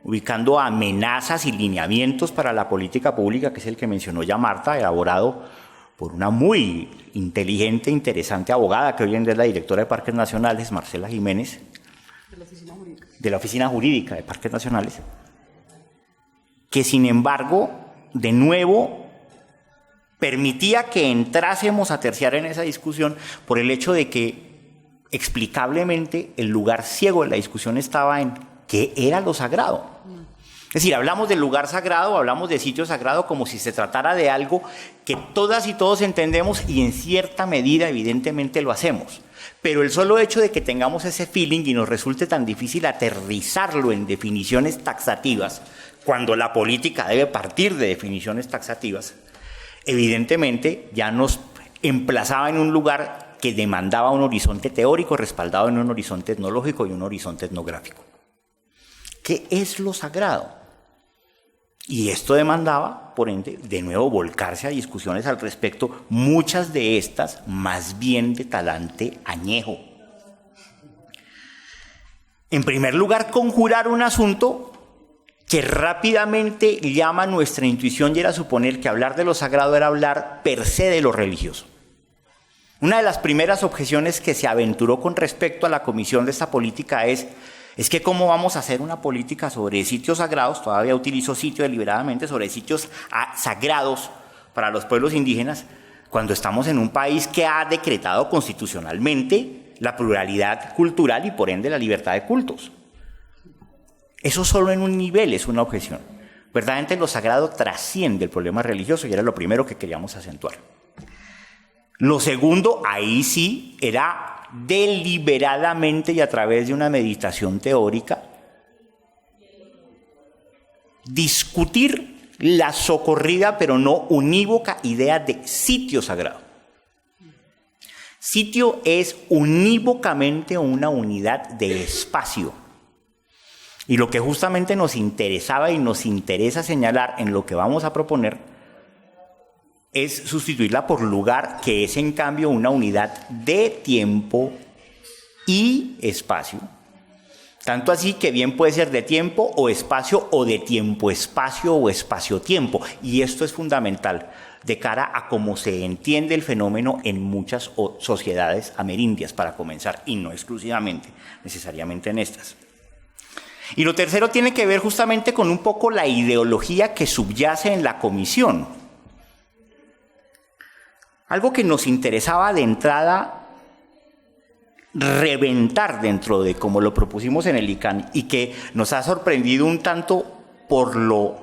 ubicando amenazas y lineamientos para la política pública, que es el que mencionó ya Marta, elaborado por una muy inteligente, interesante abogada, que hoy en día es la directora de Parques Nacionales, Marcela Jiménez, de la Oficina Jurídica de Parques Nacionales, que sin embargo, de nuevo, permitía que entrásemos a terciar en esa discusión por el hecho de que explicablemente el lugar ciego de la discusión estaba en qué era lo sagrado. Es decir, hablamos del lugar sagrado, hablamos de sitio sagrado como si se tratara de algo que todas y todos entendemos y en cierta medida evidentemente lo hacemos. Pero el solo hecho de que tengamos ese feeling y nos resulte tan difícil aterrizarlo en definiciones taxativas, cuando la política debe partir de definiciones taxativas, evidentemente ya nos emplazaba en un lugar que demandaba un horizonte teórico respaldado en un horizonte etnológico y un horizonte etnográfico. ¿Qué es lo sagrado? Y esto demandaba, por ende, de nuevo volcarse a discusiones al respecto, muchas de estas más bien de talante añejo. En primer lugar, conjurar un asunto que rápidamente llama nuestra intuición y era suponer que hablar de lo sagrado era hablar per se de lo religioso. Una de las primeras objeciones que se aventuró con respecto a la comisión de esta política es que cómo vamos a hacer una política sobre sitios sagrados, todavía utilizo sitio deliberadamente, sobre sitios sagrados para los pueblos indígenas, cuando estamos en un país que ha decretado constitucionalmente la pluralidad cultural y por ende la libertad de cultos. Eso solo en un nivel es una objeción. Verdaderamente lo sagrado trasciende el problema religioso y era lo primero que queríamos acentuar. Lo segundo, ahí sí, era deliberadamente y a través de una meditación teórica, discutir la socorrida pero no unívoca idea de sitio sagrado. Sitio es unívocamente una unidad de espacio. Y lo que justamente nos interesaba y nos interesa señalar en lo que vamos a proponer es sustituirla por lugar, que es en cambio una unidad de tiempo y espacio, Tanto así que bien puede ser de tiempo o espacio, o de tiempo-espacio o espacio-tiempo. Y esto es fundamental de cara a cómo se entiende el fenómeno en muchas sociedades amerindias, para comenzar, y no exclusivamente, necesariamente en estas. Y lo tercero tiene que ver justamente con un poco la ideología que subyace en la comisión. Algo que nos interesaba de entrada reventar dentro de como lo propusimos en el ICANN, y que nos ha sorprendido un tanto por lo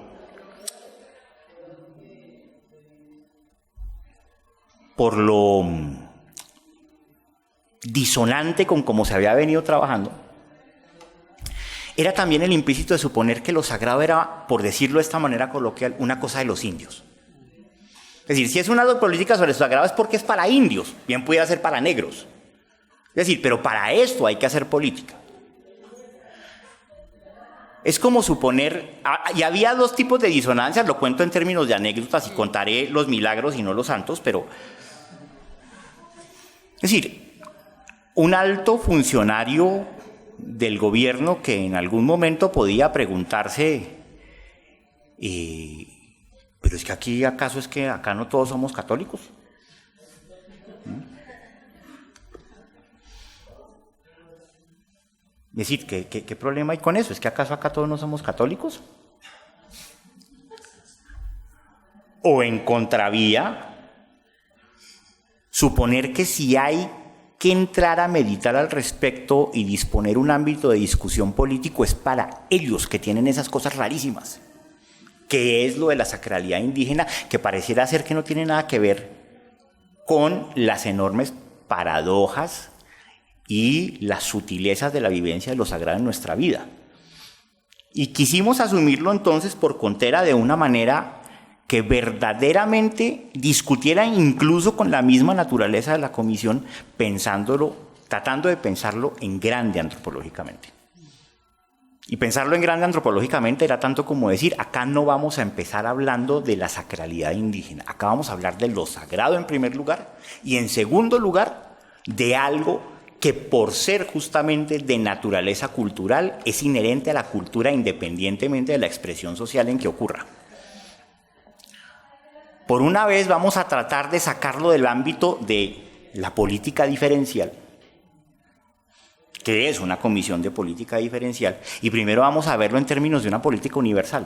disonante con cómo se había venido trabajando, era también el implícito de suponer que lo sagrado era, por decirlo de esta manera coloquial, una cosa de los indios. Es decir, si es una política sobre lo sagrado es porque es para indios, bien pudiera ser para negros. Es decir, pero para esto hay que hacer política. Es como suponer, y había dos tipos de disonancias, lo cuento en términos de anécdotas y contaré los milagros y no los santos, pero... Es decir, un alto funcionario del gobierno que en algún momento podía preguntarse, pero es que aquí, ¿acaso es que acá no todos somos católicos? Es decir, ¿qué problema hay con eso? ¿Es que acaso acá todos no somos católicos? O en contravía, suponer que si hay que entrar a meditar al respecto y disponer un ámbito de discusión político es para ellos, que tienen esas cosas rarísimas, que es lo de la sacralidad indígena, que pareciera ser que no tiene nada que ver con las enormes paradojas y las sutilezas de la vivencia de lo sagrado en nuestra vida. Y quisimos asumirlo entonces por contera de una manera que verdaderamente discutiera incluso con la misma naturaleza de la comisión, pensándolo, tratando de pensarlo en grande antropológicamente. Y pensarlo en grande antropológicamente era tanto como decir, acá no vamos a empezar hablando de la sacralidad indígena, acá vamos a hablar de lo sagrado en primer lugar, y en segundo lugar, de algo que por ser justamente de naturaleza cultural es inherente a la cultura independientemente de la expresión social en que ocurra. Por una vez vamos a tratar de sacarlo del ámbito de la política diferencial, que es una comisión de política diferencial, y primero vamos a verlo en términos de una política universal.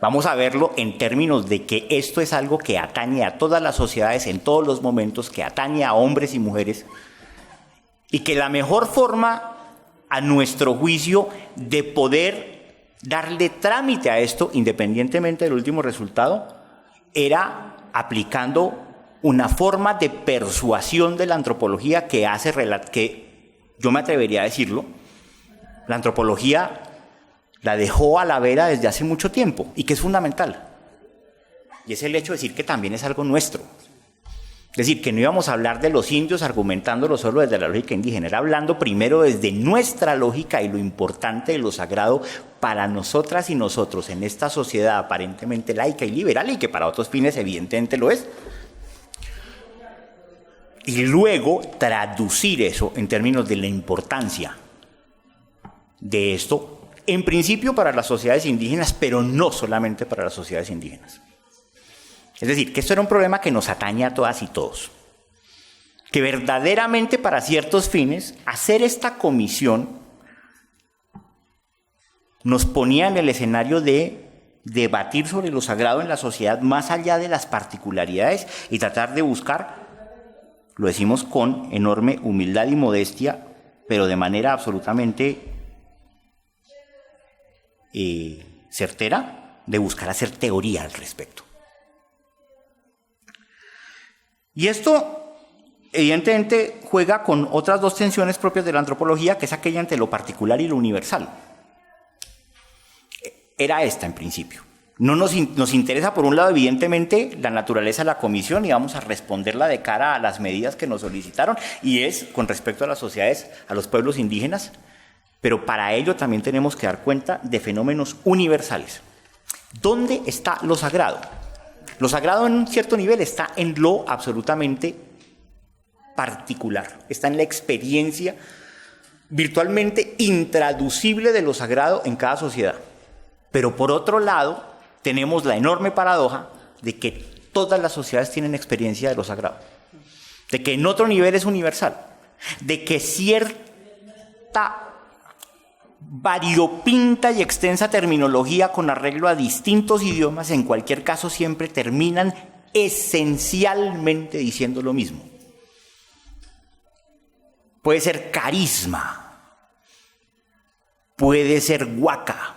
Vamos a verlo en términos de que esto es algo que atañe a todas las sociedades en todos los momentos, que atañe a hombres y mujeres, y que la mejor forma, a nuestro juicio, de poder darle trámite a esto, independientemente del último resultado, era aplicando una forma de persuasión de la antropología que hace, que yo me atrevería a decirlo, la antropología la dejó a la vera desde hace mucho tiempo y que es fundamental. Y es el hecho de decir que también es algo nuestro. Es decir, que no íbamos a hablar de los indios argumentándolo solo desde la lógica indígena, era hablando primero desde nuestra lógica y lo importante de lo sagrado para nosotras y nosotros en esta sociedad aparentemente laica y liberal, y que para otros fines evidentemente lo es. Y luego traducir eso en términos de la importancia de esto, en principio para las sociedades indígenas, pero no solamente para las sociedades indígenas. Es decir, que esto era un problema que nos atañe a todas y todos. Que verdaderamente para ciertos fines, hacer esta comisión nos ponía en el escenario de debatir sobre lo sagrado en la sociedad más allá de las particularidades y tratar de buscar, lo decimos con enorme humildad y modestia, pero de manera absolutamente certera, de buscar hacer teoría al respecto. Y esto, evidentemente, juega con otras dos tensiones propias de la antropología, que es aquella entre lo particular y lo universal. Era esta, en principio. No nos interesa, por un lado, evidentemente, la naturaleza de la comisión, y vamos a responderla de cara a las medidas que nos solicitaron, y es con respecto a las sociedades, a los pueblos indígenas, pero para ello también tenemos que dar cuenta de fenómenos universales. ¿Dónde está lo sagrado? Lo sagrado en un cierto nivel está en lo absolutamente particular, está en la experiencia virtualmente intraducible de lo sagrado en cada sociedad. Pero por otro lado, tenemos la enorme paradoja de que todas las sociedades tienen experiencia de lo sagrado, de que en otro nivel es universal, de que cierta variopinta y extensa terminología con arreglo a distintos idiomas, en cualquier caso siempre terminan esencialmente diciendo lo mismo. Puede ser carisma, puede ser huaca,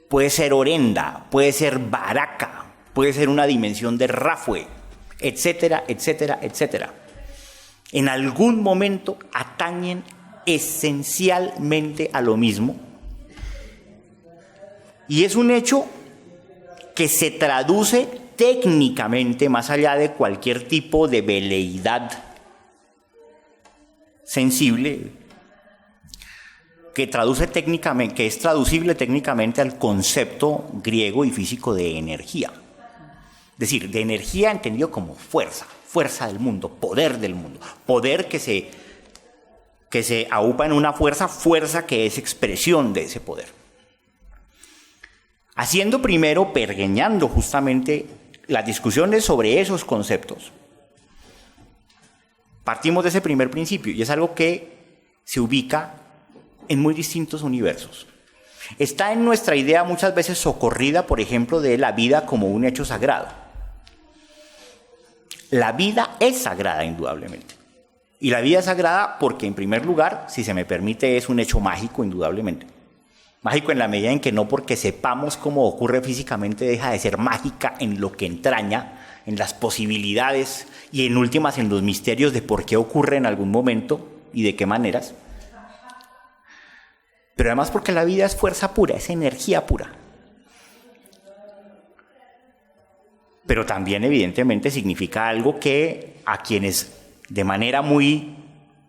puede ser orenda, puede ser baraca, puede ser una dimensión de rafue, etcétera, etcétera, etcétera. En algún momento atañen esencialmente a lo mismo, y es un hecho que se traduce técnicamente, más allá de cualquier tipo de veleidad sensible, que es traducible técnicamente al concepto griego y físico de energía. Es decir, de energía entendido como fuerza del mundo, poder que se aupa en una fuerza que es expresión de ese poder. Haciendo primero, pergeñando justamente las discusiones sobre esos conceptos, partimos de ese primer principio, y es algo que se ubica en muy distintos universos. Está en nuestra idea muchas veces socorrida, por ejemplo, de la vida como un hecho sagrado. La vida es sagrada, indudablemente. Y la vida es sagrada porque, en primer lugar, si se me permite, es un hecho mágico, indudablemente. Mágico en la medida en que no porque sepamos cómo ocurre físicamente deja de ser mágica en lo que entraña, en las posibilidades y en últimas en los misterios de por qué ocurre en algún momento y de qué maneras. Pero además porque la vida es fuerza pura, es energía pura. Pero también evidentemente significa algo que a quienes de manera muy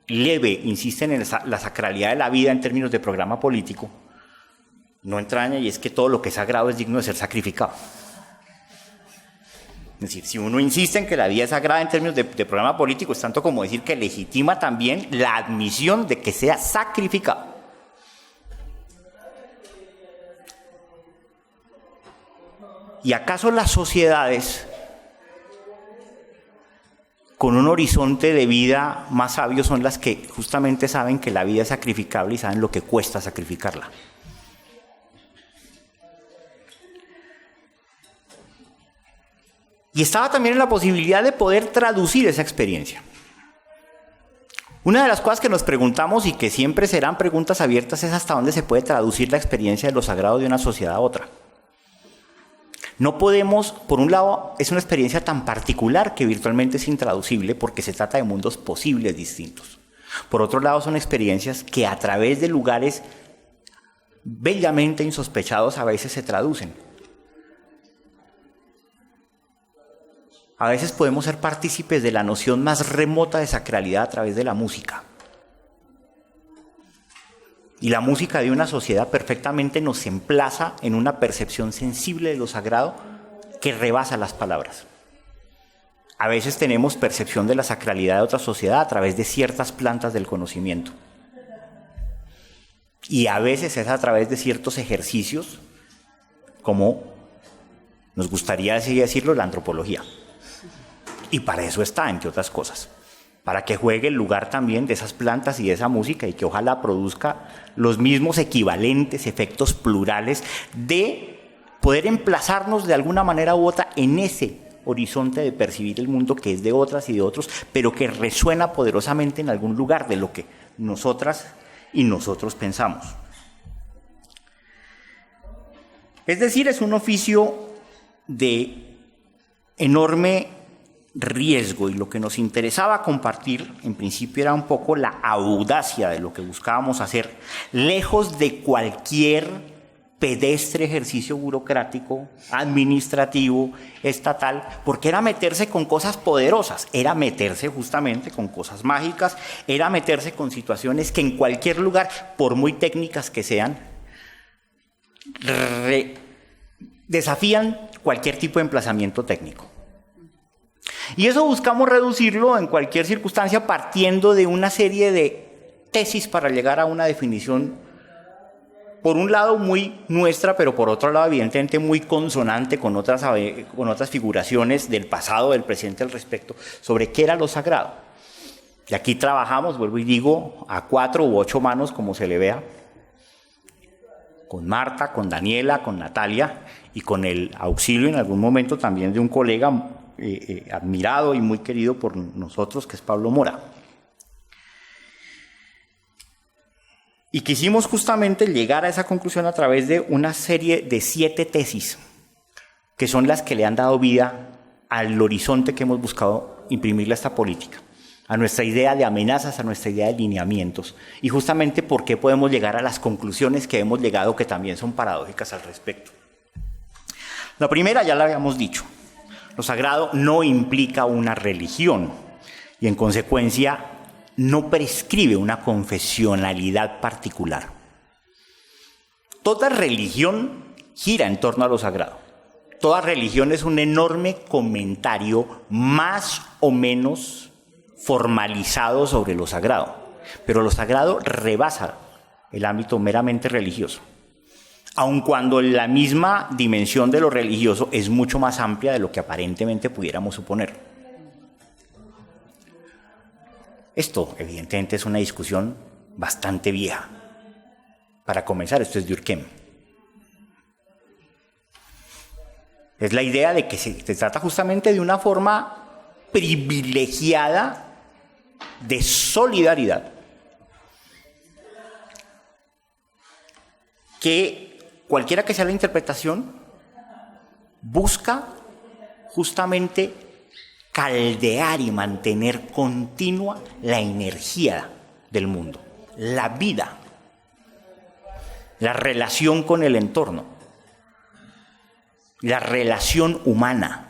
leve insisten en la sacralidad de la vida en términos de programa político, no entraña, y es que todo lo que es sagrado es digno de ser sacrificado. Es decir, si uno insiste en que la vida es sagrada en términos de programa político, es tanto como decir que legitima también la admisión de que sea sacrificado. ¿Y acaso las sociedades con un horizonte de vida más sabio son las que justamente saben que la vida es sacrificable y saben lo que cuesta sacrificarla? Y estaba también en la posibilidad de poder traducir esa experiencia. Una de las cosas que nos preguntamos y que siempre serán preguntas abiertas es hasta dónde se puede traducir la experiencia de lo sagrado de una sociedad a otra. No podemos, por un lado, es una experiencia tan particular que virtualmente es intraducible porque se trata de mundos posibles distintos. Por otro lado, son experiencias que a través de lugares bellamente insospechados a veces se traducen. A veces podemos ser partícipes de la noción más remota de sacralidad a través de la música. Y la música de una sociedad perfectamente nos emplaza en una percepción sensible de lo sagrado que rebasa las palabras. A veces tenemos percepción de la sacralidad de otra sociedad a través de ciertas plantas del conocimiento. Y a veces es a través de ciertos ejercicios, como nos gustaría así decirlo, la antropología. Y para eso está, entre otras cosas, para que juegue el lugar también de esas plantas y de esa música y que ojalá produzca los mismos equivalentes efectos plurales de poder emplazarnos de alguna manera u otra en ese horizonte de percibir el mundo que es de otras y de otros, pero que resuena poderosamente en algún lugar de lo que nosotras y nosotros pensamos. Es decir, es un oficio de enorme riesgo, y lo que nos interesaba compartir en principio era un poco la audacia de lo que buscábamos hacer, lejos de cualquier pedestre ejercicio burocrático, administrativo, estatal, porque era meterse con cosas poderosas, era meterse justamente con cosas mágicas, era meterse con situaciones que en cualquier lugar, por muy técnicas que sean, desafían cualquier tipo de emplazamiento técnico. Y eso buscamos reducirlo en cualquier circunstancia partiendo de una serie de tesis para llegar a una definición, por un lado muy nuestra, pero por otro lado evidentemente muy consonante con otras figuraciones del pasado, del presente al respecto, sobre qué era lo sagrado. Y aquí trabajamos, vuelvo y digo, a 4 u 8 manos, como se le vea, con Marta, con Daniela, con Natalia, y con el auxilio en algún momento también de un colega admirado y muy querido por nosotros, que es Pablo Mora. Y quisimos justamente llegar a esa conclusión a través de una serie de 7 tesis, que son las que le han dado vida al horizonte que hemos buscado imprimirle a esta política, a nuestra idea de amenazas, a nuestra idea de lineamientos, y justamente por qué podemos llegar a las conclusiones que hemos llegado, que también son paradójicas al respecto. La primera ya la habíamos dicho: lo sagrado no implica una religión y en consecuencia no prescribe una confesionalidad particular. Toda religión gira en torno a lo sagrado. Toda religión es un enorme comentario más o menos formalizado sobre lo sagrado, pero lo sagrado rebasa el ámbito meramente religioso, aun cuando la misma dimensión de lo religioso es mucho más amplia de lo que aparentemente pudiéramos suponer. Esto, evidentemente, es una discusión bastante vieja. Para comenzar, esto es de Durkheim. Es la idea de que se trata justamente de una forma privilegiada de solidaridad, que cualquiera que sea la interpretación busca justamente caldear y mantener continua la energía del mundo, la vida, la relación con el entorno, la relación humana.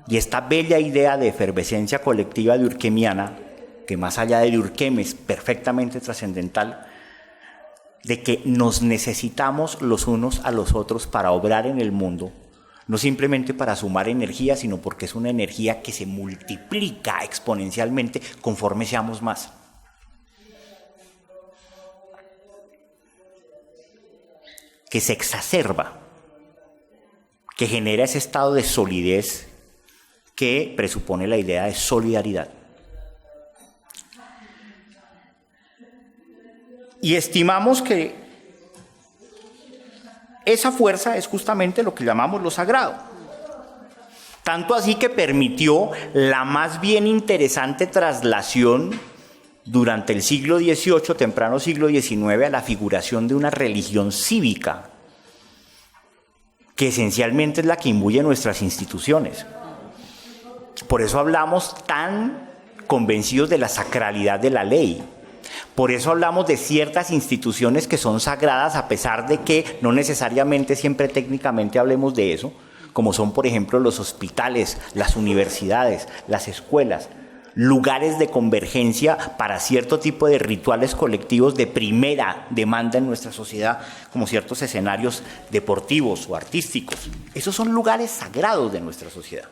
Y esta bella idea de efervescencia colectiva durkheimiana, que más allá de Durkheim es perfectamente trascendental, de que nos necesitamos los unos a los otros para obrar en el mundo, no simplemente para sumar energía, sino porque es una energía que se multiplica exponencialmente conforme seamos más. Que se exacerba, que genera ese estado de solidez que presupone la idea de solidaridad. Y estimamos que esa fuerza es justamente lo que llamamos lo sagrado. Tanto así que permitió la más bien interesante traslación durante el siglo XVIII, temprano siglo XIX, a la figuración de una religión cívica, que esencialmente es la que imbuye nuestras instituciones. Por eso hablamos tan convencidos de la sacralidad de la ley. Por eso hablamos de ciertas instituciones que son sagradas, a pesar de que no necesariamente siempre técnicamente hablemos de eso, como son, por ejemplo, los hospitales, las universidades, las escuelas, lugares de convergencia para cierto tipo de rituales colectivos de primera demanda en nuestra sociedad, como ciertos escenarios deportivos o artísticos. Esos son lugares sagrados de nuestra sociedad.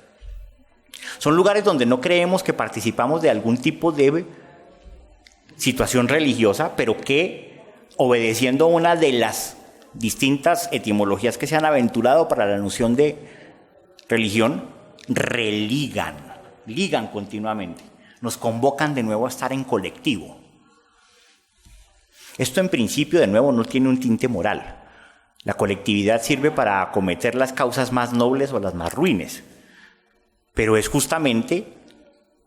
Son lugares donde no creemos que participamos de algún tipo de situación religiosa, pero que, obedeciendo a una de las distintas etimologías que se han aventurado para la noción de religión, ligan continuamente, nos convocan de nuevo a estar en colectivo. Esto en principio, de nuevo, no tiene un tinte moral. La colectividad sirve para acometer las causas más nobles o las más ruines, pero es justamente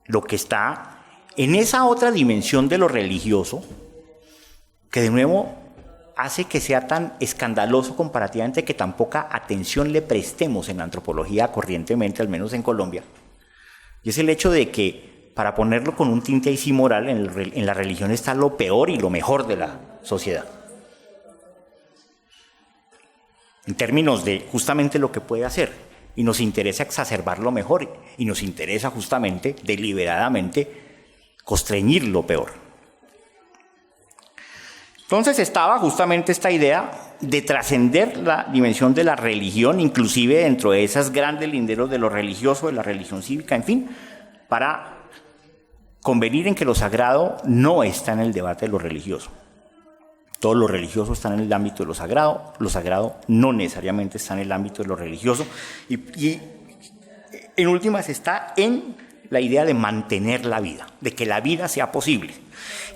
lo que está en esa otra dimensión de lo religioso, que de nuevo hace que sea tan escandaloso comparativamente que tan poca atención le prestemos en la antropología corrientemente, al menos en Colombia. Y es el hecho de que, para ponerlo con un tinte así moral, en la religión está lo peor y lo mejor de la sociedad. En términos de justamente lo que puede hacer. Y nos interesa exacerbar lo mejor. Y nos interesa justamente, deliberadamente, constreñir lo peor. Entonces estaba justamente esta idea de trascender la dimensión de la religión, inclusive dentro de esas grandes linderos de lo religioso, de la religión cívica, en fin, para convenir en que lo sagrado no está en el debate de lo religioso. Todo lo religioso está en el ámbito de lo sagrado no necesariamente está en el ámbito de lo religioso, y en últimas está en la idea de mantener la vida, de que la vida sea posible.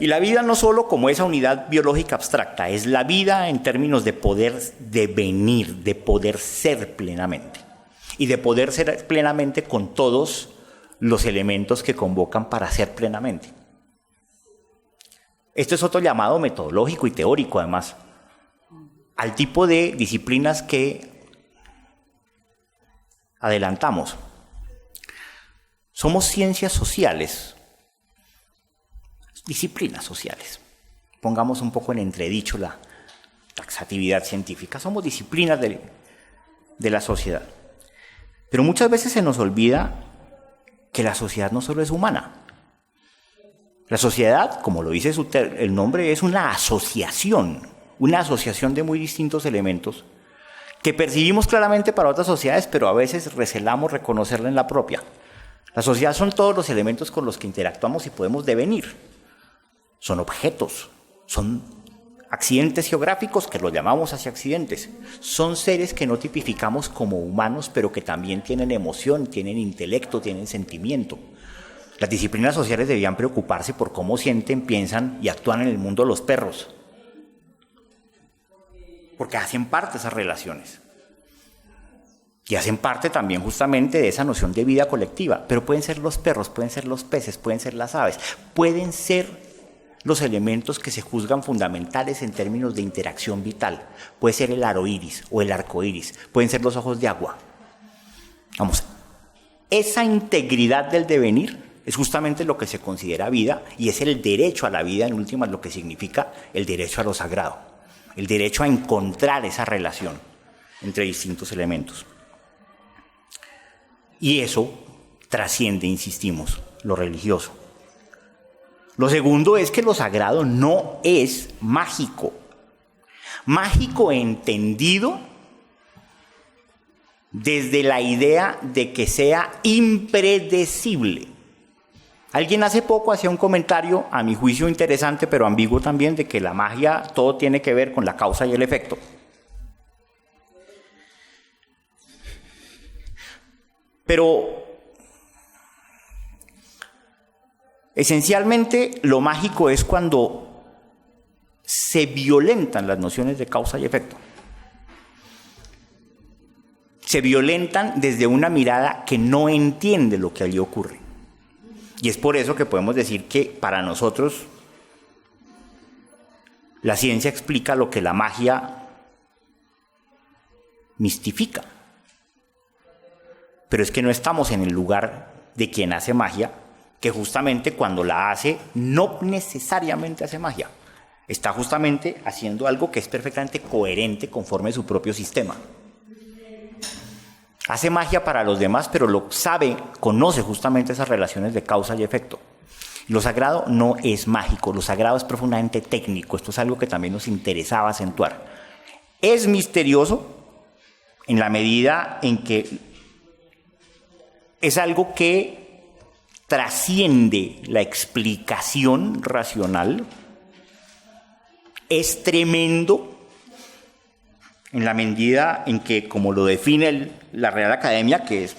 Y la vida no solo como esa unidad biológica abstracta, es la vida en términos de poder devenir, de poder ser plenamente. Y de poder ser plenamente con todos los elementos que convocan para ser plenamente. Esto es otro llamado metodológico y teórico, además, al tipo de disciplinas que adelantamos. Somos ciencias sociales, disciplinas sociales. Pongamos un poco en entredicho la taxatividad científica. Somos disciplinas de la sociedad. Pero muchas veces se nos olvida que la sociedad no solo es humana. La sociedad, como lo dice el nombre, es una asociación de muy distintos elementos que percibimos claramente para otras sociedades, pero a veces recelamos reconocerla en la propia. La sociedad son todos los elementos con los que interactuamos y podemos devenir. Son objetos, son accidentes geográficos que los llamamos así accidentes. Son seres que no tipificamos como humanos, pero que también tienen emoción, tienen intelecto, tienen sentimiento. Las disciplinas sociales debían preocuparse por cómo sienten, piensan y actúan en el mundo los perros. Porque hacen parte de esas relaciones. Y hacen parte también justamente de esa noción de vida colectiva. Pero pueden ser los perros, pueden ser los peces, pueden ser las aves. Pueden ser los elementos que se juzgan fundamentales en términos de interacción vital. Puede ser el aro iris o el arco iris. Pueden ser los ojos de agua. Vamos, esa integridad del devenir es justamente lo que se considera vida, y es el derecho a la vida, en últimas, lo que significa el derecho a lo sagrado, el derecho a encontrar esa relación entre distintos elementos. Y eso trasciende, insistimos, lo religioso. Lo segundo es que lo sagrado no es mágico. Mágico entendido desde la idea de que sea impredecible. Alguien hace poco hacía un comentario, a mi juicio interesante, pero ambiguo también, de que la magia todo tiene que ver con la causa y el efecto. Pero esencialmente lo mágico es cuando se violentan las nociones de causa y efecto. Se violentan desde una mirada que no entiende lo que allí ocurre. Y es por eso que podemos decir que para nosotros la ciencia explica lo que la magia mistifica. Pero es que no estamos en el lugar de quien hace magia, que justamente cuando la hace no necesariamente hace magia. Está justamente haciendo algo que es perfectamente coherente conforme a su propio sistema. Hace magia para los demás, pero lo sabe, conoce justamente esas relaciones de causa y efecto. Lo sagrado no es mágico, lo sagrado es profundamente técnico. Esto es algo que también nos interesaba acentuar. Es misterioso en la medida en que es algo que trasciende la explicación racional. Es tremendo en la medida en que, como lo define la Real Academia, que es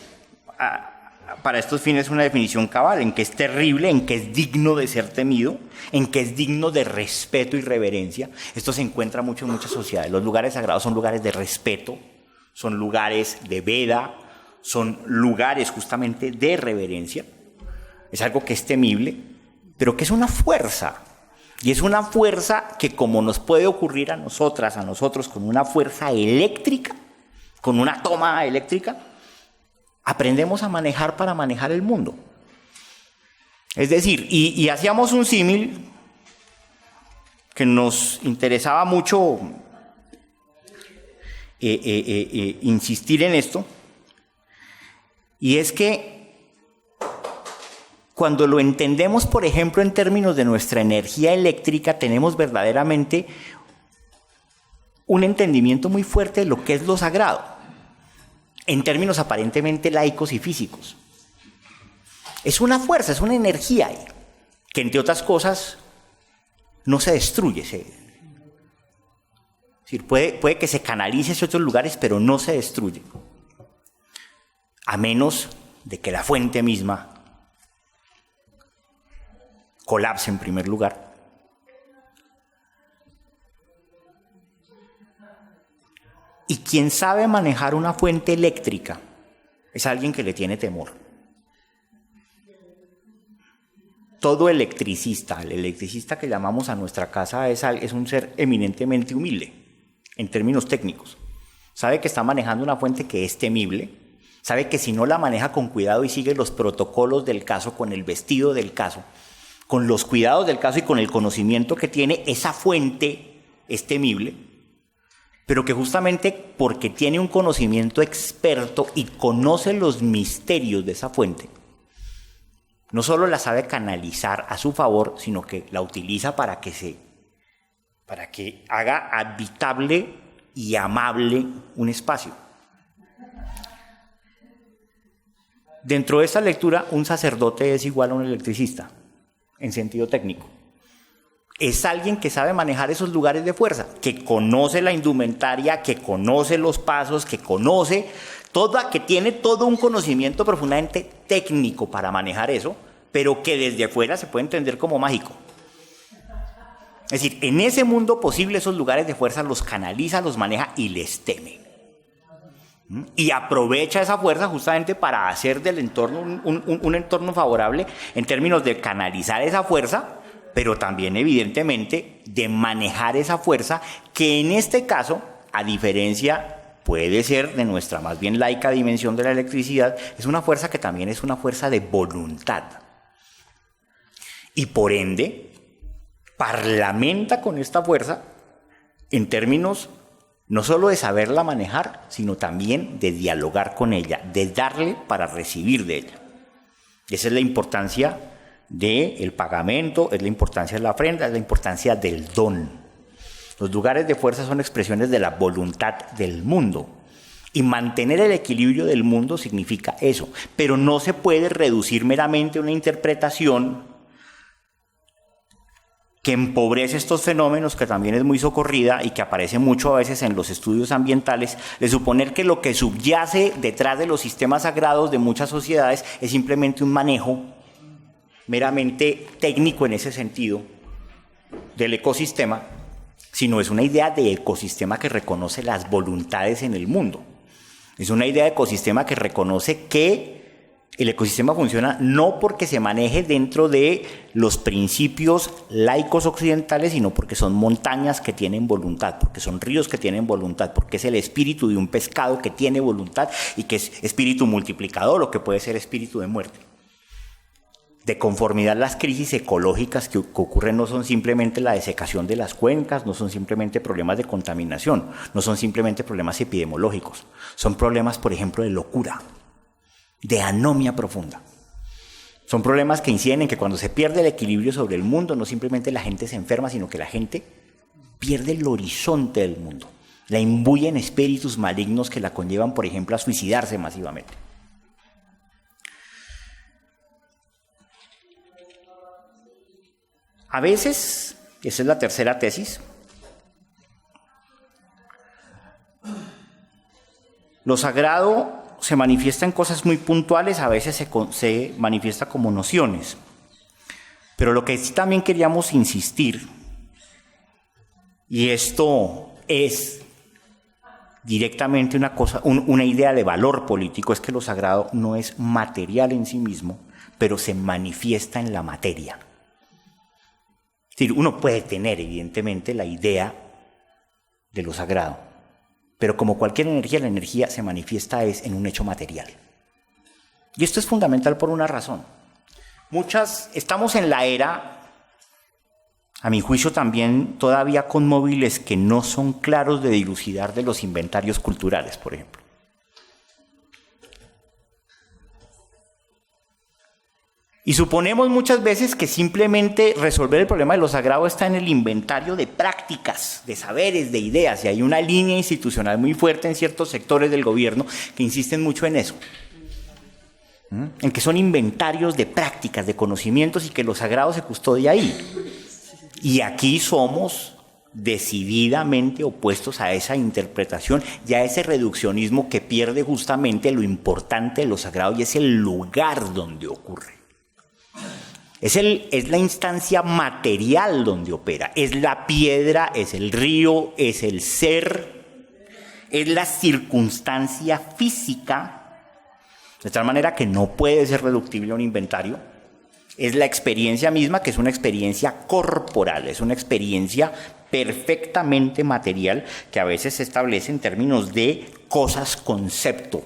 para estos fines una definición cabal, en que es terrible, en que es digno de ser temido, en que es digno de respeto y reverencia. Esto se encuentra mucho en muchas sociedades. Los lugares sagrados son lugares de respeto, son lugares de veda, son lugares justamente de reverencia. Es algo que es temible, pero que es una fuerza. Y es una fuerza que, como nos puede ocurrir a nosotros, con una fuerza eléctrica, con una toma eléctrica, aprendemos a manejar para manejar el mundo. Es decir, y hacíamos un símil que nos interesaba mucho insistir en esto, y es que cuando lo entendemos, por ejemplo, en términos de nuestra energía eléctrica, tenemos verdaderamente un entendimiento muy fuerte de lo que es lo sagrado, en términos aparentemente laicos y físicos. Es una fuerza, es una energía ahí. que entre otras cosas no se destruye. Es decir, puede que se canalice hacia otros lugares, pero no se destruye. A menos de que la fuente misma colapse en primer lugar. Y quien sabe manejar una fuente eléctrica es alguien que le tiene temor. Todo electricista, el electricista que llamamos a nuestra casa es un ser eminentemente humilde, en términos técnicos. Sabe que está manejando una fuente que es temible, sabe que si no la maneja con cuidado y sigue los protocolos del caso, con el vestido del caso, con los cuidados del caso y con el conocimiento que tiene, esa fuente es temible, pero que justamente porque tiene un conocimiento experto y conoce los misterios de esa fuente, no solo la sabe canalizar a su favor, sino que la utiliza para que haga habitable y amable un espacio. Dentro de esta lectura, un sacerdote es igual a un electricista, en sentido técnico. Es alguien que sabe manejar esos lugares de fuerza, que conoce la indumentaria, que conoce los pasos, que tiene todo un conocimiento profundamente técnico para manejar eso, pero que desde afuera se puede entender como mágico. Es decir, en ese mundo posible esos lugares de fuerza los canaliza, los maneja y les teme. Y aprovecha esa fuerza justamente para hacer del entorno un entorno favorable en términos de canalizar esa fuerza, pero también evidentemente de manejar esa fuerza que en este caso, a diferencia puede ser de nuestra más bien laica dimensión de la electricidad, es una fuerza que también es una fuerza de voluntad. Y por ende, parlamenta con esta fuerza en términos no solo de saberla manejar, sino también de dialogar con ella, de darle para recibir de ella. Esa es la importancia del pagamento, es la importancia de la ofrenda, es la importancia del don. Los lugares de fuerza son expresiones de la voluntad del mundo. Y mantener el equilibrio del mundo significa eso. Pero no se puede reducir meramente a una interpretación que empobrece estos fenómenos, que también es muy socorrida y que aparece mucho a veces en los estudios ambientales, de suponer que lo que subyace detrás de los sistemas sagrados de muchas sociedades es simplemente un manejo meramente técnico en ese sentido del ecosistema, sino es una idea de ecosistema que reconoce las voluntades en el mundo. Es una idea de ecosistema que reconoce que el ecosistema funciona no porque se maneje dentro de los principios laicos occidentales, sino porque son montañas que tienen voluntad, porque son ríos que tienen voluntad, porque es el espíritu de un pescado que tiene voluntad y que es espíritu multiplicador o que puede ser espíritu de muerte. De conformidad, las crisis ecológicas que ocurren no son simplemente la desecación de las cuencas, no son simplemente problemas de contaminación, no son simplemente problemas epidemiológicos, son problemas, por ejemplo, de locura, de anomia profunda. Son problemas que inciden en que cuando se pierde el equilibrio sobre el mundo, no simplemente la gente se enferma, sino que la gente pierde el horizonte del mundo. La imbuyen espíritus malignos que la conllevan, por ejemplo, a suicidarse masivamente. A veces, esa es la tercera tesis, lo sagrado se manifiesta en cosas muy puntuales, a veces se manifiesta como nociones. Pero lo que sí también queríamos insistir, y esto es directamente una idea de valor político, es que lo sagrado no es material en sí mismo, pero se manifiesta en la materia. Es decir, uno puede tener evidentemente la idea de lo sagrado, pero como cualquier energía, la energía se manifiesta en un hecho material. Y esto es fundamental por una razón. Estamos en la era, a mi juicio también todavía con móviles que no son claros de dilucidar de los inventarios culturales, por ejemplo. Y suponemos muchas veces que simplemente resolver el problema de lo sagrado está en el inventario de prácticas, de saberes, de ideas, y hay una línea institucional muy fuerte en ciertos sectores del gobierno que insisten mucho en eso. en que son inventarios de prácticas, de conocimientos y que lo sagrado se custodia ahí. Y aquí somos decididamente opuestos a esa interpretación y a ese reduccionismo que pierde justamente lo importante de lo sagrado y es el lugar donde ocurre. Es la instancia material donde opera, es la piedra, es el río, es el ser, es la circunstancia física, de tal manera que no puede ser reductible a un inventario. Es la experiencia misma, que es una experiencia corporal, es una experiencia perfectamente material que a veces se establece en términos de cosas-concepto,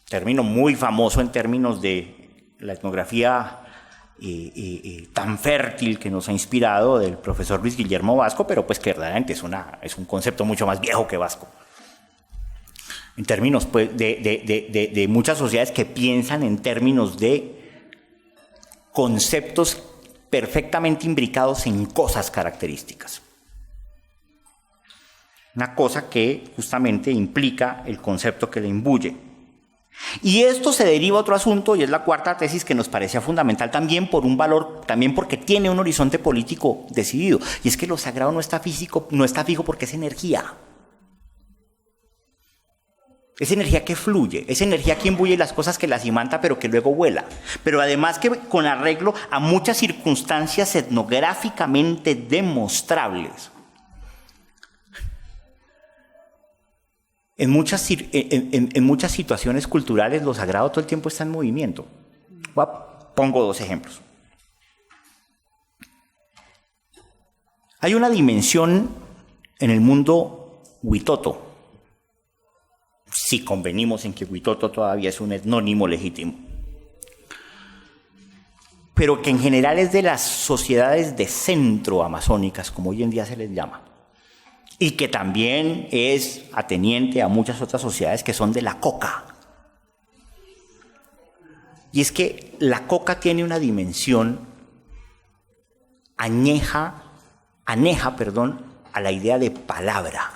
término muy famoso en términos de la etnografía tan fértil que nos ha inspirado del profesor Luis Guillermo Vasco, pero pues que verdaderamente es un concepto mucho más viejo que Vasco. En términos pues, de muchas sociedades que piensan en términos de conceptos perfectamente imbricados en cosas características. Una cosa que justamente implica el concepto que le imbuye. Y esto se deriva a otro asunto, y es la cuarta tesis que nos parecía fundamental también por un valor, también porque tiene un horizonte político decidido, y es que lo sagrado no está fijo porque es energía. Es energía que fluye, es energía que imbuye las cosas, que las imanta, pero que luego vuela. Pero además que con arreglo a muchas circunstancias etnográficamente demostrables. En muchas situaciones culturales lo sagrado todo el tiempo está en movimiento. Pongo dos ejemplos. Hay una dimensión en el mundo huitoto, si convenimos en que huitoto todavía es un etnónimo legítimo, pero que en general es de las sociedades de centro amazónicas, como hoy en día se les llama, y que también es ateniente a muchas otras sociedades que son de la coca. Y es que la coca tiene una dimensión aneja a la idea de palabra.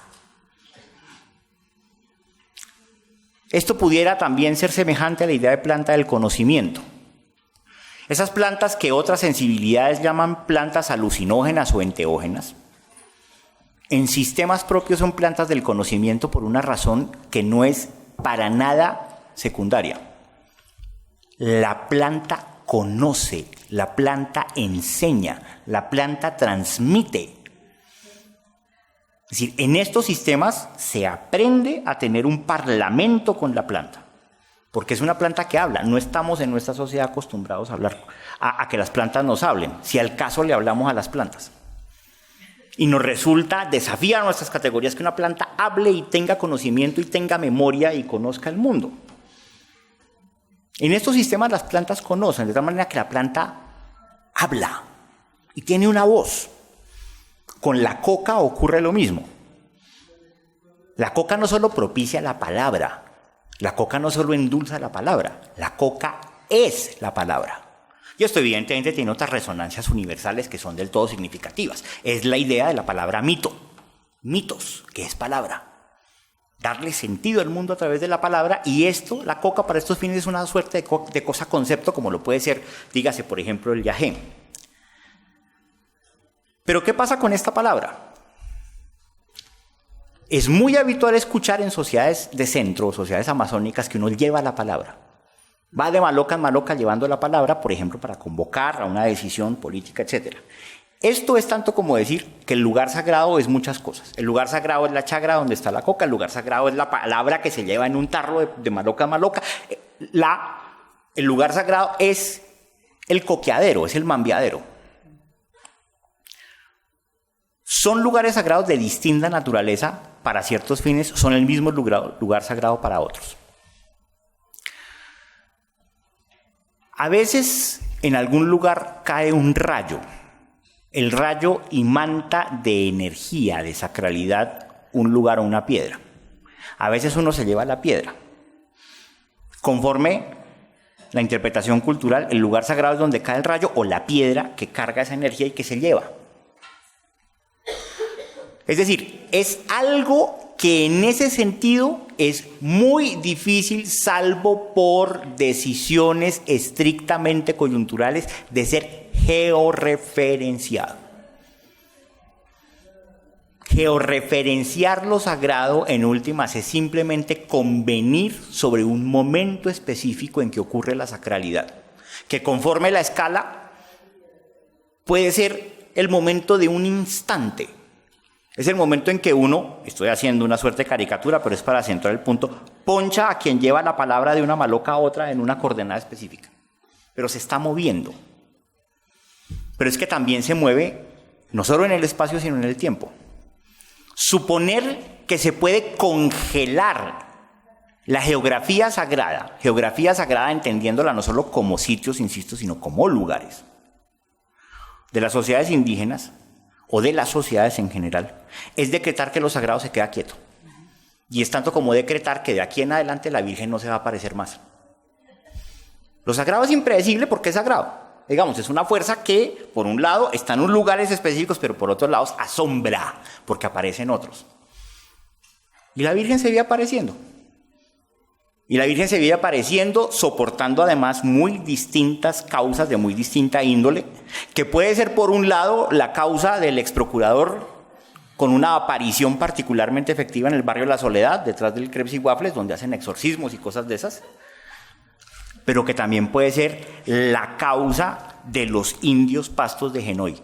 Esto pudiera también ser semejante a la idea de planta del conocimiento. Esas plantas que otras sensibilidades llaman plantas alucinógenas o enteógenas, en sistemas propios son plantas del conocimiento por una razón que no es para nada secundaria. La planta conoce, la planta enseña, la planta transmite. Es decir, en estos sistemas se aprende a tener un parlamento con la planta, porque es una planta que habla. No estamos en nuestra sociedad acostumbrados a hablar, a que las plantas nos hablen, si al caso le hablamos a las plantas. Y nos resulta, desafía nuestras categorías que una planta hable y tenga conocimiento y tenga memoria y conozca el mundo. En estos sistemas las plantas conocen, de tal manera que la planta habla y tiene una voz. Con la coca ocurre lo mismo. La coca no solo propicia la palabra, la coca no solo endulza la palabra, la coca es la palabra. Y esto evidentemente tiene otras resonancias universales que son del todo significativas. Es la idea de la palabra mito, mitos, que es palabra. Darle sentido al mundo a través de la palabra, y esto, la coca para estos fines es una suerte de cosa-concepto, como lo puede ser, dígase por ejemplo, el yagé. Pero ¿qué pasa con esta palabra? Es muy habitual escuchar en sociedades de centro, sociedades amazónicas, que uno lleva la palabra. Va de maloca en maloca llevando la palabra, por ejemplo, para convocar a una decisión política, etc. Esto es tanto como decir que el lugar sagrado es muchas cosas. El lugar sagrado es la chagra donde está la coca, el lugar sagrado es la palabra que se lleva en un tarro de maloca a maloca. El lugar sagrado es el coqueadero, es el mambiadero. Son lugares sagrados de distinta naturaleza para ciertos fines, son el mismo lugar sagrado para otros. A veces en algún lugar cae un rayo. El rayo imanta de energía, de sacralidad, un lugar o una piedra. A veces uno se lleva la piedra. Conforme la interpretación cultural, el lugar sagrado es donde cae el rayo o la piedra que carga esa energía y que se lleva. Es decir, es algo que en ese sentido es muy difícil, salvo por decisiones estrictamente coyunturales, de ser georreferenciado. Georreferenciar lo sagrado, en últimas, es simplemente convenir sobre un momento específico en que ocurre la sacralidad, que conforme la escala puede ser el momento de un instante. Es el momento en que uno, estoy haciendo una suerte de caricatura, pero es para centrar el punto, poncha a quien lleva la palabra de una maloca a otra en una coordenada específica. Pero se está moviendo. Pero es que también se mueve, no solo en el espacio, sino en el tiempo. Suponer que se puede congelar la geografía sagrada entendiéndola no solo como sitios, insisto, sino como lugares, de las sociedades indígenas, o de las sociedades en general, es decretar que lo sagrado se queda quieto. Y es tanto como decretar que de aquí en adelante la Virgen no se va a aparecer más. Lo sagrado es impredecible porque es sagrado. Digamos, es una fuerza que, por un lado, está en unos lugares específicos, pero por otros lados asombra, porque aparece en otros. Y la Virgen seguía apareciendo. Y la Virgen seguía apareciendo, soportando además muy distintas causas de muy distinta índole, que puede ser por un lado la causa del exprocurador con una aparición particularmente efectiva en el barrio La Soledad, detrás del Crepes y Waffles, donde hacen exorcismos y cosas de esas, pero que también puede ser la causa de los indios pastos de Genoy,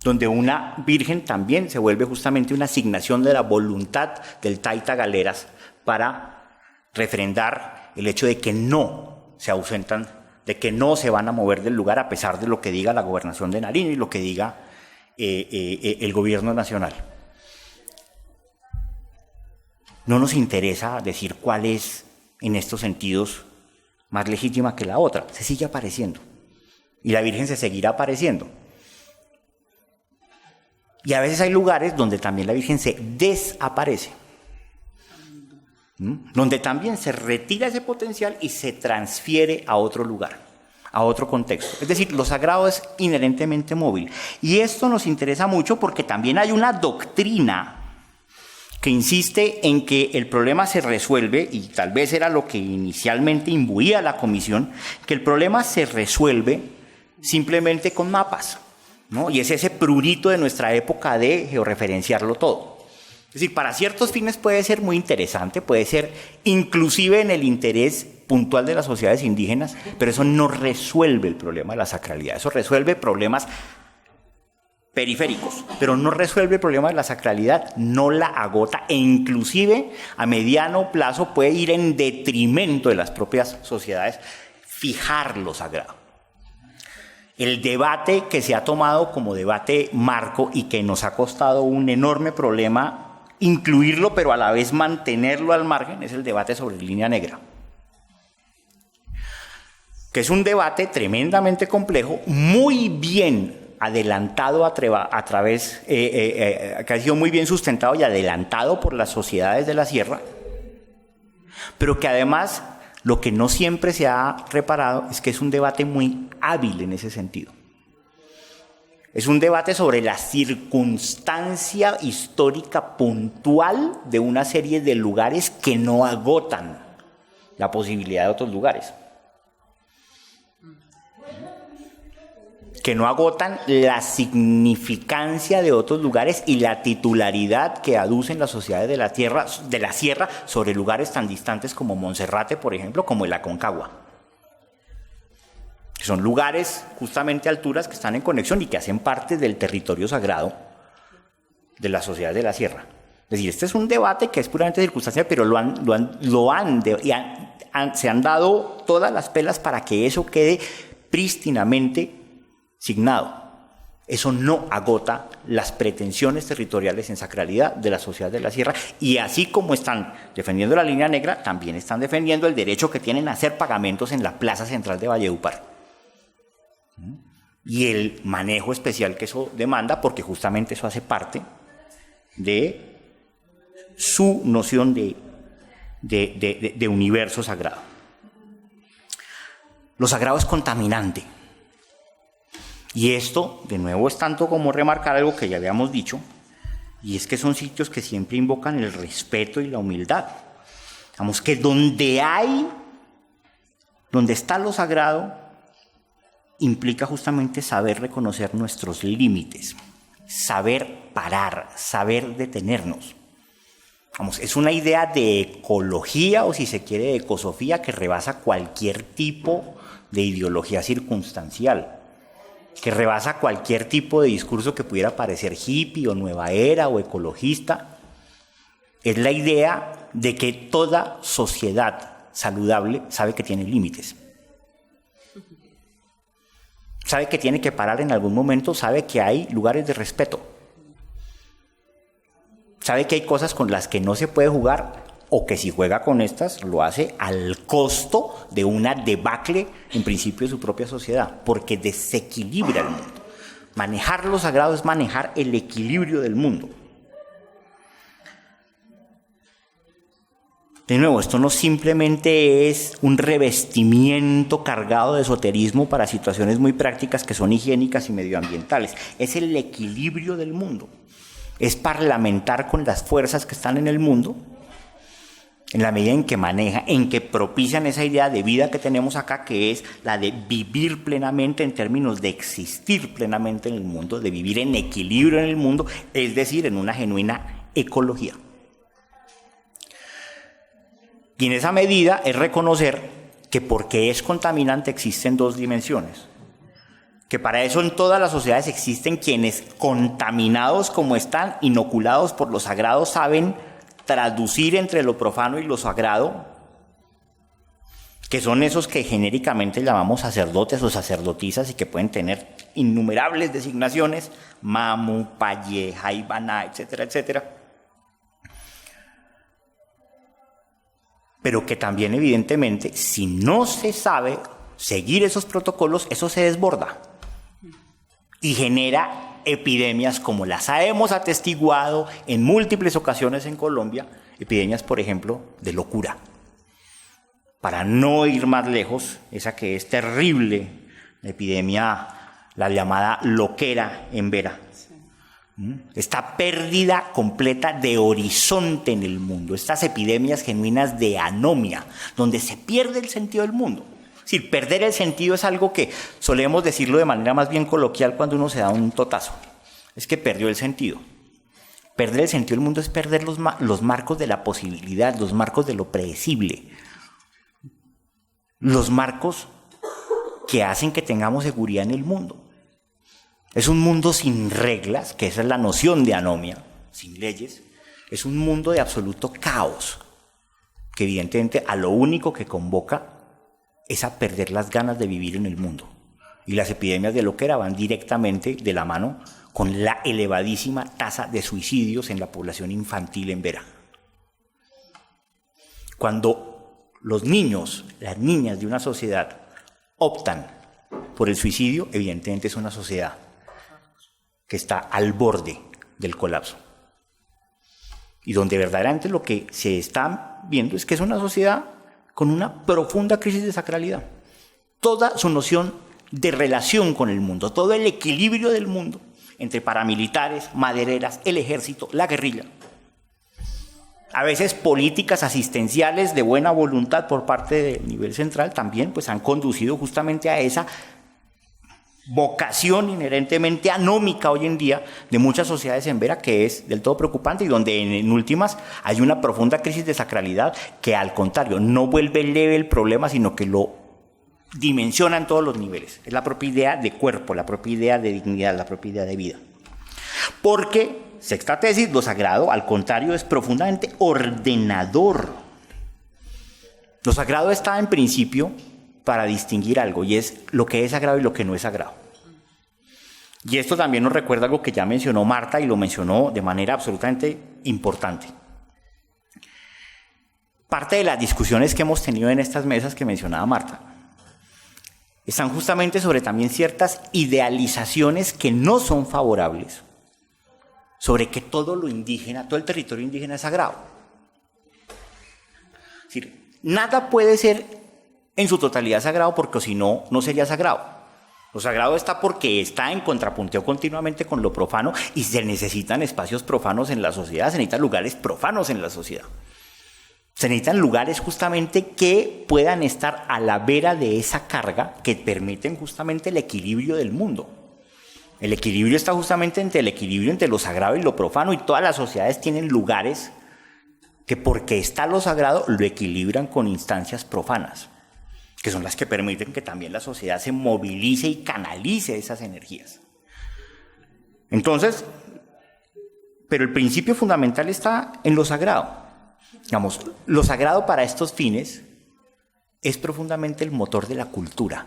donde una virgen también se vuelve justamente una asignación de la voluntad del Taita Galeras para refrendar el hecho de que no se ausentan, de que no se van a mover del lugar a pesar de lo que diga la gobernación de Nariño y lo que diga el gobierno nacional. No nos interesa decir cuál es, en estos sentidos, más legítima que la otra. Se sigue apareciendo. Y la Virgen se seguirá apareciendo. Y a veces hay lugares donde también la Virgen se desaparece. Donde también se retira ese potencial y se transfiere a otro lugar, a otro contexto. Es decir, lo sagrado es inherentemente móvil. Y esto nos interesa mucho porque también hay una doctrina que insiste en que el problema se resuelve, y tal vez era lo que inicialmente imbuía la comisión, que el problema se resuelve simplemente con mapas, ¿no? Y es ese prurito de nuestra época de georreferenciarlo todo. Es decir, para ciertos fines puede ser muy interesante, puede ser inclusive en el interés puntual de las sociedades indígenas, pero eso no resuelve el problema de la sacralidad, eso resuelve problemas periféricos, pero no resuelve el problema de la sacralidad, no la agota e inclusive a mediano plazo puede ir en detrimento de las propias sociedades, fijar lo sagrado. El debate que se ha tomado como debate marco y que nos ha costado un enorme problema incluirlo, pero a la vez mantenerlo al margen, es el debate sobre línea negra, que es un debate tremendamente complejo, muy bien adelantado a través, que ha sido muy bien sustentado y adelantado por las sociedades de la sierra, pero que además lo que no siempre se ha reparado es que es un debate muy hábil en ese sentido. Es un debate sobre la circunstancia histórica puntual de una serie de lugares que no agotan la posibilidad de otros lugares. Que no agotan la significancia de otros lugares y la titularidad que aducen las sociedades de la sierra sobre lugares tan distantes como Monserrate, por ejemplo, como el Aconcagua. Son lugares, justamente alturas, que están en conexión y que hacen parte del territorio sagrado de las sociedades de la sierra. Es decir, este es un debate que es puramente circunstancial, pero se han dado todas las pelas para que eso quede prístinamente signado. Eso no agota las pretensiones territoriales en sacralidad de la sociedad de la sierra, y así como están defendiendo la línea negra, también están defendiendo el derecho que tienen a hacer pagamentos en la plaza central de Valledupar. Y el manejo especial que eso demanda, porque justamente eso hace parte de su noción de universo sagrado. Lo sagrado es contaminante. Y esto, de nuevo, es tanto como remarcar algo que ya habíamos dicho, y es que son sitios que siempre invocan el respeto y la humildad. Vamos, que donde está lo sagrado, implica justamente saber reconocer nuestros límites, saber parar, saber detenernos. Vamos, es una idea de ecología, o si se quiere, de ecosofía, que rebasa cualquier tipo de ideología circunstancial, que rebasa cualquier tipo de discurso que pudiera parecer hippie o nueva era o ecologista. Es la idea de que toda sociedad saludable sabe que tiene límites. Sabe que tiene que parar en algún momento, sabe que hay lugares de respeto. Sabe que hay cosas con las que no se puede jugar, o que si juega con estas lo hace al costo de una debacle en principio de su propia sociedad, porque desequilibra el mundo. Manejar lo sagrado es manejar el equilibrio del mundo. De nuevo, esto no simplemente es un revestimiento cargado de esoterismo para situaciones muy prácticas que son higiénicas y medioambientales. Es el equilibrio del mundo. Es parlamentar con las fuerzas que están en el mundo, en la medida en que maneja, en que propician esa idea de vida que tenemos acá, que es la de vivir plenamente en términos de existir plenamente en el mundo, de vivir en equilibrio en el mundo, es decir, en una genuina ecología. Y en esa medida es reconocer que porque es contaminante existen dos dimensiones. Que para eso en todas las sociedades existen quienes, contaminados como están, inoculados por lo sagrado, saben traducir entre lo profano y lo sagrado, que son esos que genéricamente llamamos sacerdotes o sacerdotisas y que pueden tener innumerables designaciones, mamu, paye, jaibaná, etcétera, etcétera. Pero que también evidentemente, si no se sabe seguir esos protocolos, eso se desborda y genera epidemias como las hemos atestiguado en múltiples ocasiones en Colombia, epidemias, por ejemplo, de locura. Para no ir más lejos, esa que es terrible, la epidemia, la llamada loquera en Vera. Esta pérdida completa de horizonte en el mundo, estas epidemias genuinas de anomia, donde se pierde el sentido del mundo. Es decir, perder el sentido es algo que solemos decirlo de manera más bien coloquial cuando uno se da un totazo. Es que perdió el sentido. Perder el sentido del mundo es perder los marcos de la posibilidad, los marcos de lo predecible. Los marcos que hacen que tengamos seguridad en el mundo. Es un mundo sin reglas, que esa es la noción de anomia, sin leyes. Es un mundo de absoluto caos, que evidentemente a lo único que convoca es a perder las ganas de vivir en el mundo. Y las epidemias de loquera van directamente de la mano con la elevadísima tasa de suicidios en la población infantil en Vera. Cuando los niños, las niñas de una sociedad optan por el suicidio, evidentemente es una sociedad que está al borde del colapso. Y donde verdaderamente lo que se está viendo es que es una sociedad con una profunda crisis de sacralidad. Toda su noción de relación con el mundo, todo el equilibrio del mundo entre paramilitares, madereras, el ejército, la guerrilla. A veces políticas asistenciales de buena voluntad por parte del nivel central también pues han conducido justamente a esa vocación inherentemente anómica hoy en día de muchas sociedades en Vera, que es del todo preocupante y donde en últimas hay una profunda crisis de sacralidad que al contrario no vuelve leve el problema, sino que lo dimensiona en todos los niveles. Es la propia idea de cuerpo, la propia idea de dignidad, la propia idea de vida. Porque, sexta tesis, lo sagrado al contrario es profundamente ordenador. Lo sagrado está en principio para distinguir algo, y es lo que es sagrado y lo que no es sagrado. Y esto también nos recuerda algo que ya mencionó Marta, y lo mencionó de manera absolutamente importante. Parte de las discusiones que hemos tenido en estas mesas que mencionaba Marta están justamente sobre también ciertas idealizaciones que no son favorables, sobre que todo lo indígena, todo el territorio indígena es sagrado. Es decir, nada puede ser en su totalidad sagrado porque si no, no sería sagrado. Lo sagrado está porque está en contrapunteo continuamente con lo profano y se necesitan espacios profanos en la sociedad, se necesitan lugares profanos en la sociedad. Se necesitan lugares justamente que puedan estar a la vera de esa carga que permiten justamente el equilibrio del mundo. El equilibrio está justamente entre el equilibrio entre lo sagrado y lo profano, y todas las sociedades tienen lugares que, porque está lo sagrado, lo equilibran con instancias profanas, que son las que permiten que también la sociedad se movilice y canalice esas energías. Entonces, pero el principio fundamental está en lo sagrado. Digamos, lo sagrado para estos fines es profundamente el motor de la cultura.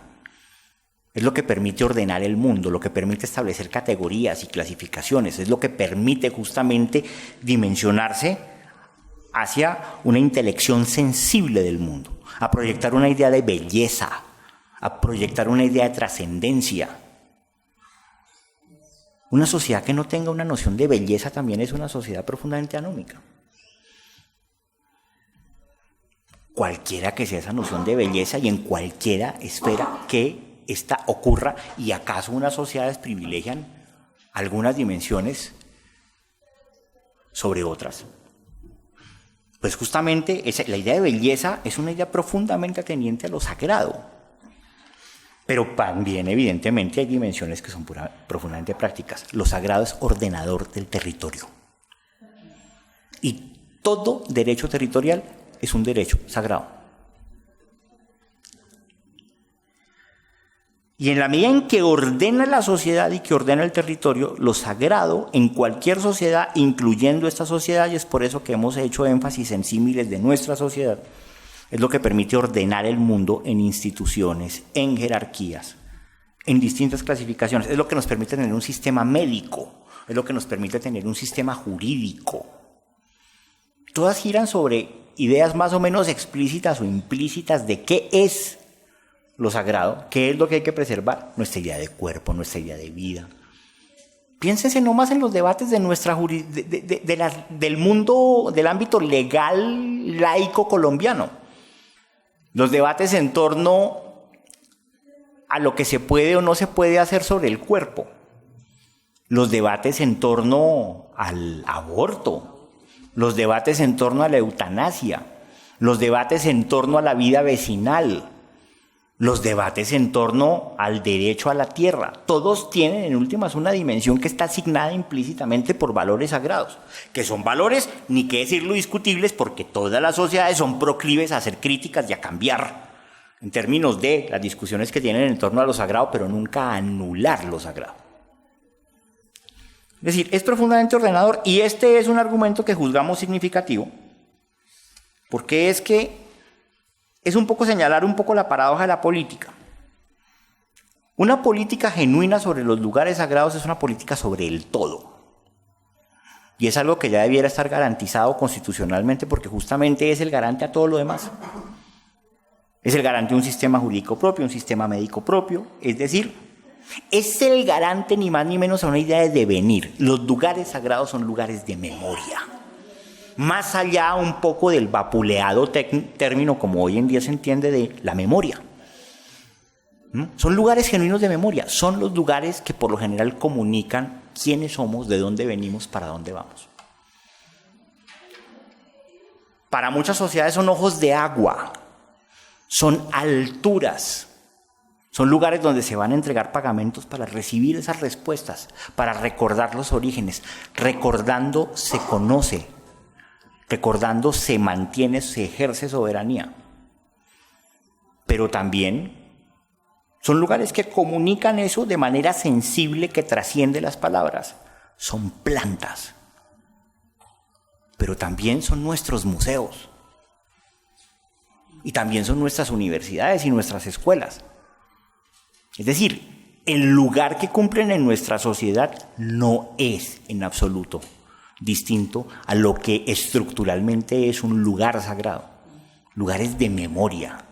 Es lo que permite ordenar el mundo, lo que permite establecer categorías y clasificaciones, es lo que permite justamente dimensionarse hacia una intelección sensible del mundo, a proyectar una idea de belleza, a proyectar una idea de trascendencia. Una sociedad que no tenga una noción de belleza también es una sociedad profundamente anómica. Cualquiera que sea esa noción de belleza y en cualquiera esfera que esta ocurra, y acaso unas sociedades privilegian algunas dimensiones sobre otras. Pues justamente la idea de belleza es una idea profundamente atendiente a lo sagrado, pero también evidentemente hay dimensiones que son profundamente prácticas. Lo sagrado es ordenador del territorio, y todo derecho territorial es un derecho sagrado. Y en la medida en que ordena la sociedad y que ordena el territorio, lo sagrado en cualquier sociedad, incluyendo esta sociedad, y es por eso que hemos hecho énfasis en símiles de nuestra sociedad, es lo que permite ordenar el mundo en instituciones, en jerarquías, en distintas clasificaciones. Es lo que nos permite tener un sistema médico, es lo que nos permite tener un sistema jurídico. Todas giran sobre ideas más o menos explícitas o implícitas de qué es lo sagrado, qué es lo que hay que preservar, nuestra idea de cuerpo, nuestra idea de vida. Piénsense nomás en los debates de del mundo, del ámbito legal laico colombiano. Los debates en torno a lo que se puede o no se puede hacer sobre el cuerpo. Los debates en torno al aborto. Los debates en torno a la eutanasia. Los debates en torno a la vida vecinal. Los debates en torno al derecho a la tierra, todos tienen en últimas una dimensión que está asignada implícitamente por valores sagrados, que son valores, ni qué decirlo, discutibles, porque todas las sociedades son proclives a hacer críticas y a cambiar en términos de las discusiones que tienen en torno a lo sagrado, pero nunca a anular lo sagrado. Es decir, es profundamente ordenador, y este es un argumento que juzgamos significativo, porque es que es un poco señalar un poco la paradoja de la política. Una política genuina sobre los lugares sagrados es una política sobre el todo. Y es algo que ya debiera estar garantizado constitucionalmente, porque justamente es el garante a todo lo demás. Es el garante de un sistema jurídico propio, un sistema médico propio, es decir, es el garante ni más ni menos a una idea de devenir. Los lugares sagrados son lugares de memoria. Más allá un poco del vapuleado término, como hoy en día se entiende, de la memoria. Son lugares genuinos de memoria, son los lugares que por lo general comunican quiénes somos, de dónde venimos, para dónde vamos. Para muchas sociedades son ojos de agua, son alturas, son lugares donde se van a entregar pagamentos para recibir esas respuestas, para recordar los orígenes. Recordando se conoce. Recordando se mantiene, se ejerce soberanía. Pero también son lugares que comunican eso de manera sensible que trasciende las palabras. Son plantas. Pero también son nuestros museos. Y también son nuestras universidades y nuestras escuelas. Es decir, el lugar que cumplen en nuestra sociedad no es en absoluto distinto a lo que estructuralmente es un lugar sagrado. Lugares de memoria.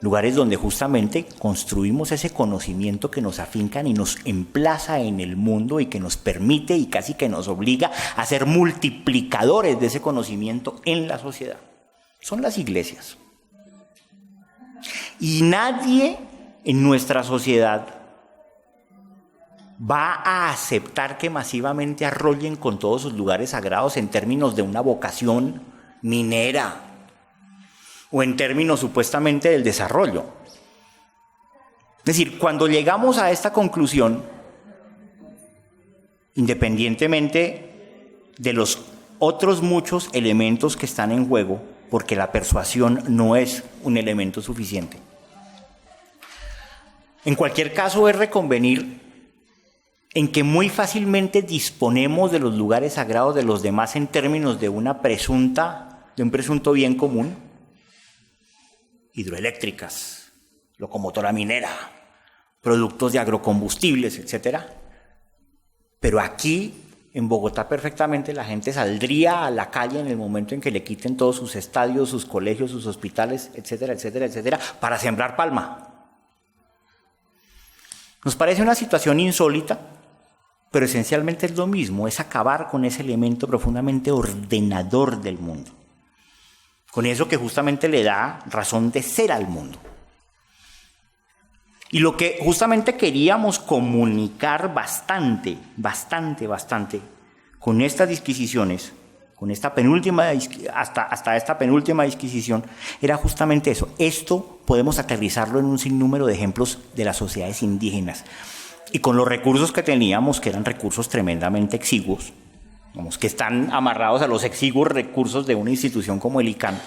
Lugares donde justamente construimos ese conocimiento que nos afincan y nos emplaza en el mundo y que nos permite y casi que nos obliga a ser multiplicadores de ese conocimiento en la sociedad. Son las iglesias. Y nadie en nuestra sociedad va a aceptar que masivamente arrollen con todos sus lugares sagrados en términos de una vocación minera o en términos supuestamente del desarrollo. Es decir, cuando llegamos a esta conclusión, independientemente de los otros muchos elementos que están en juego, porque la persuasión no es un elemento suficiente, en cualquier caso es reconvenir en que muy fácilmente disponemos de los lugares sagrados de los demás en términos de un presunto bien común: hidroeléctricas, locomotora minera, productos de agrocombustibles, etc. Pero aquí, en Bogotá, perfectamente la gente saldría a la calle en el momento en que le quiten todos sus estadios, sus colegios, sus hospitales, etcétera, etcétera, etcétera, para sembrar palma. Nos parece una situación insólita, pero esencialmente es lo mismo, es acabar con ese elemento profundamente ordenador del mundo, con eso que justamente le da razón de ser al mundo. Y lo que justamente queríamos comunicar bastante con estas disquisiciones, con esta penúltima, hasta esta penúltima disquisición, era justamente eso. Esto podemos aterrizarlo en un sinnúmero de ejemplos de las sociedades indígenas. Y con los recursos que teníamos, que eran recursos tremendamente exiguos, que están amarrados a los exiguos recursos de una institución como el ICANN.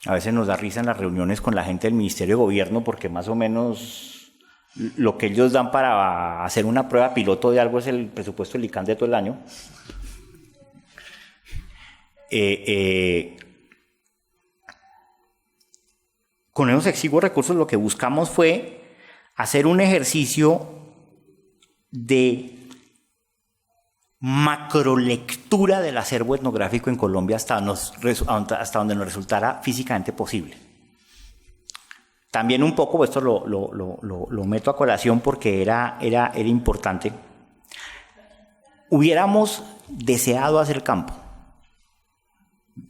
A veces nos da risa en las reuniones con la gente del Ministerio de Gobierno, porque más o menos lo que ellos dan para hacer una prueba piloto de algo es el presupuesto del ICANN de todo el año. Con esos exiguos recursos lo que buscamos fue hacer un ejercicio de macrolectura del acervo etnográfico en Colombia hasta donde nos resultara físicamente posible. También un poco, esto lo meto a colación porque era importante, hubiéramos deseado hacer campo.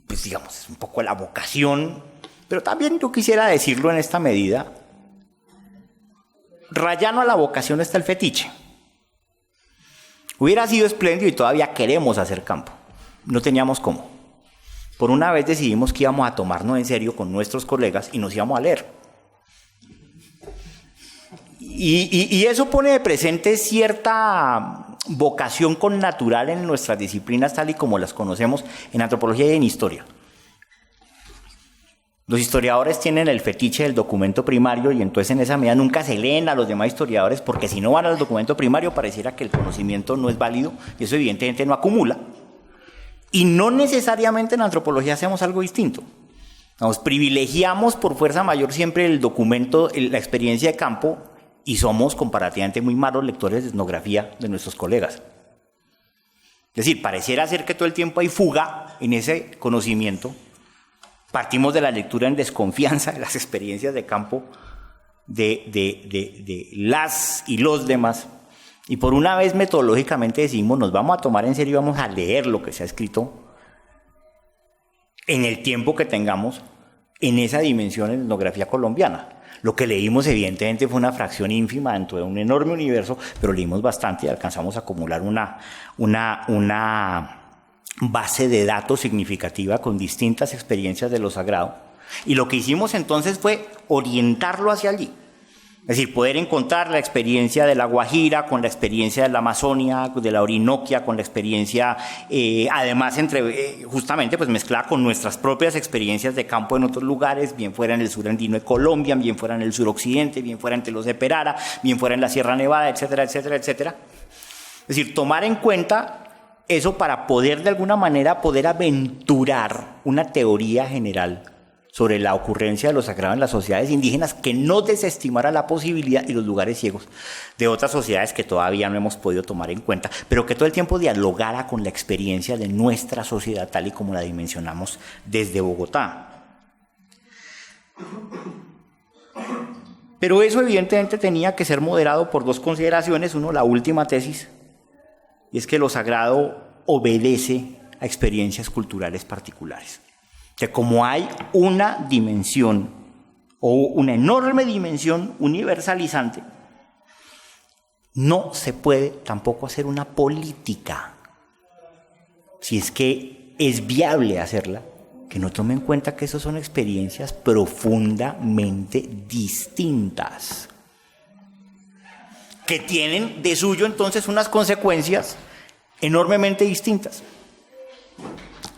Pues digamos, es un poco la vocación, pero también yo quisiera decirlo en esta medida, rayano a la vocación está el fetiche. Hubiera sido espléndido y todavía queremos hacer campo. No teníamos cómo. Por una vez decidimos que íbamos a tomarnos en serio con nuestros colegas y nos íbamos a leer. Y eso pone de presente cierta vocación connatural en nuestras disciplinas tal y como las conocemos en antropología y en historia. Los historiadores tienen el fetiche del documento primario y entonces en esa medida nunca se leen a los demás historiadores, porque si no van al documento primario pareciera que el conocimiento no es válido y eso evidentemente no acumula. Y no necesariamente en antropología hacemos algo distinto. Privilegiamos por fuerza mayor siempre el documento, la experiencia de campo, y somos comparativamente muy malos lectores de etnografía de nuestros colegas. Es decir, pareciera ser que todo el tiempo hay fuga en ese conocimiento. Partimos de la lectura en desconfianza de las experiencias de campo de las y los demás. Y por una vez metodológicamente decimos, nos vamos a tomar en serio y vamos a leer lo que se ha escrito en el tiempo que tengamos en esa dimensión en etnografía colombiana. Lo que leímos evidentemente fue una fracción ínfima dentro de un enorme universo, pero leímos bastante y alcanzamos a acumular una base de datos significativa con distintas experiencias de lo sagrado. Y lo que hicimos entonces fue orientarlo hacia allí. Es decir, poder encontrar la experiencia de la Guajira con la experiencia de la Amazonia, de la Orinoquia, con la experiencia, además, justamente pues mezclada con nuestras propias experiencias de campo en otros lugares, bien fuera en el sur andino de Colombia, bien fuera en el suroccidente, bien fuera entre los de Perara, bien fuera en la Sierra Nevada, etcétera, etcétera, etcétera. Es decir, tomar en cuenta eso para poder de alguna manera poder aventurar una teoría general sobre la ocurrencia de lo sagrado en las sociedades indígenas que no desestimara la posibilidad y los lugares ciegos de otras sociedades que todavía no hemos podido tomar en cuenta, pero que todo el tiempo dialogara con la experiencia de nuestra sociedad tal y como la dimensionamos desde Bogotá. Pero eso evidentemente tenía que ser moderado por dos consideraciones. Uno, la última tesis, y es que lo sagrado obedece a experiencias culturales particulares. Que como hay una dimensión o una enorme dimensión universalizante, no se puede tampoco hacer una política, si es que es viable hacerla, que no tome en cuenta que esas son experiencias profundamente distintas, que tienen de suyo entonces unas consecuencias enormemente distintas,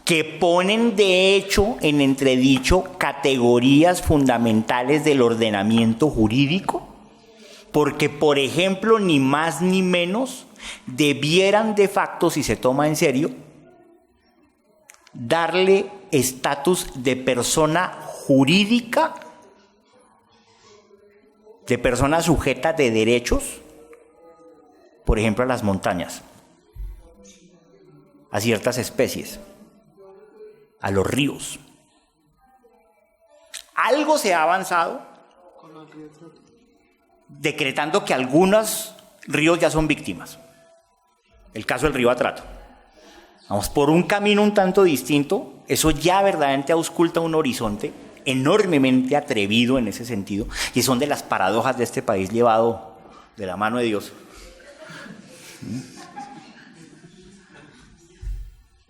que ponen de hecho en entredicho categorías fundamentales del ordenamiento jurídico, porque, por ejemplo, ni más ni menos debieran de facto, si se toma en serio, darle estatus de persona jurídica, de persona sujeta de derechos, por ejemplo, a las montañas, a ciertas especies, a los ríos. Algo se ha avanzado decretando que algunos ríos ya son víctimas. El caso del río Atrato. Vamos por un camino un tanto distinto. Eso ya verdaderamente ausculta un horizonte enormemente atrevido en ese sentido, y son de las paradojas de este país llevado de la mano de Dios.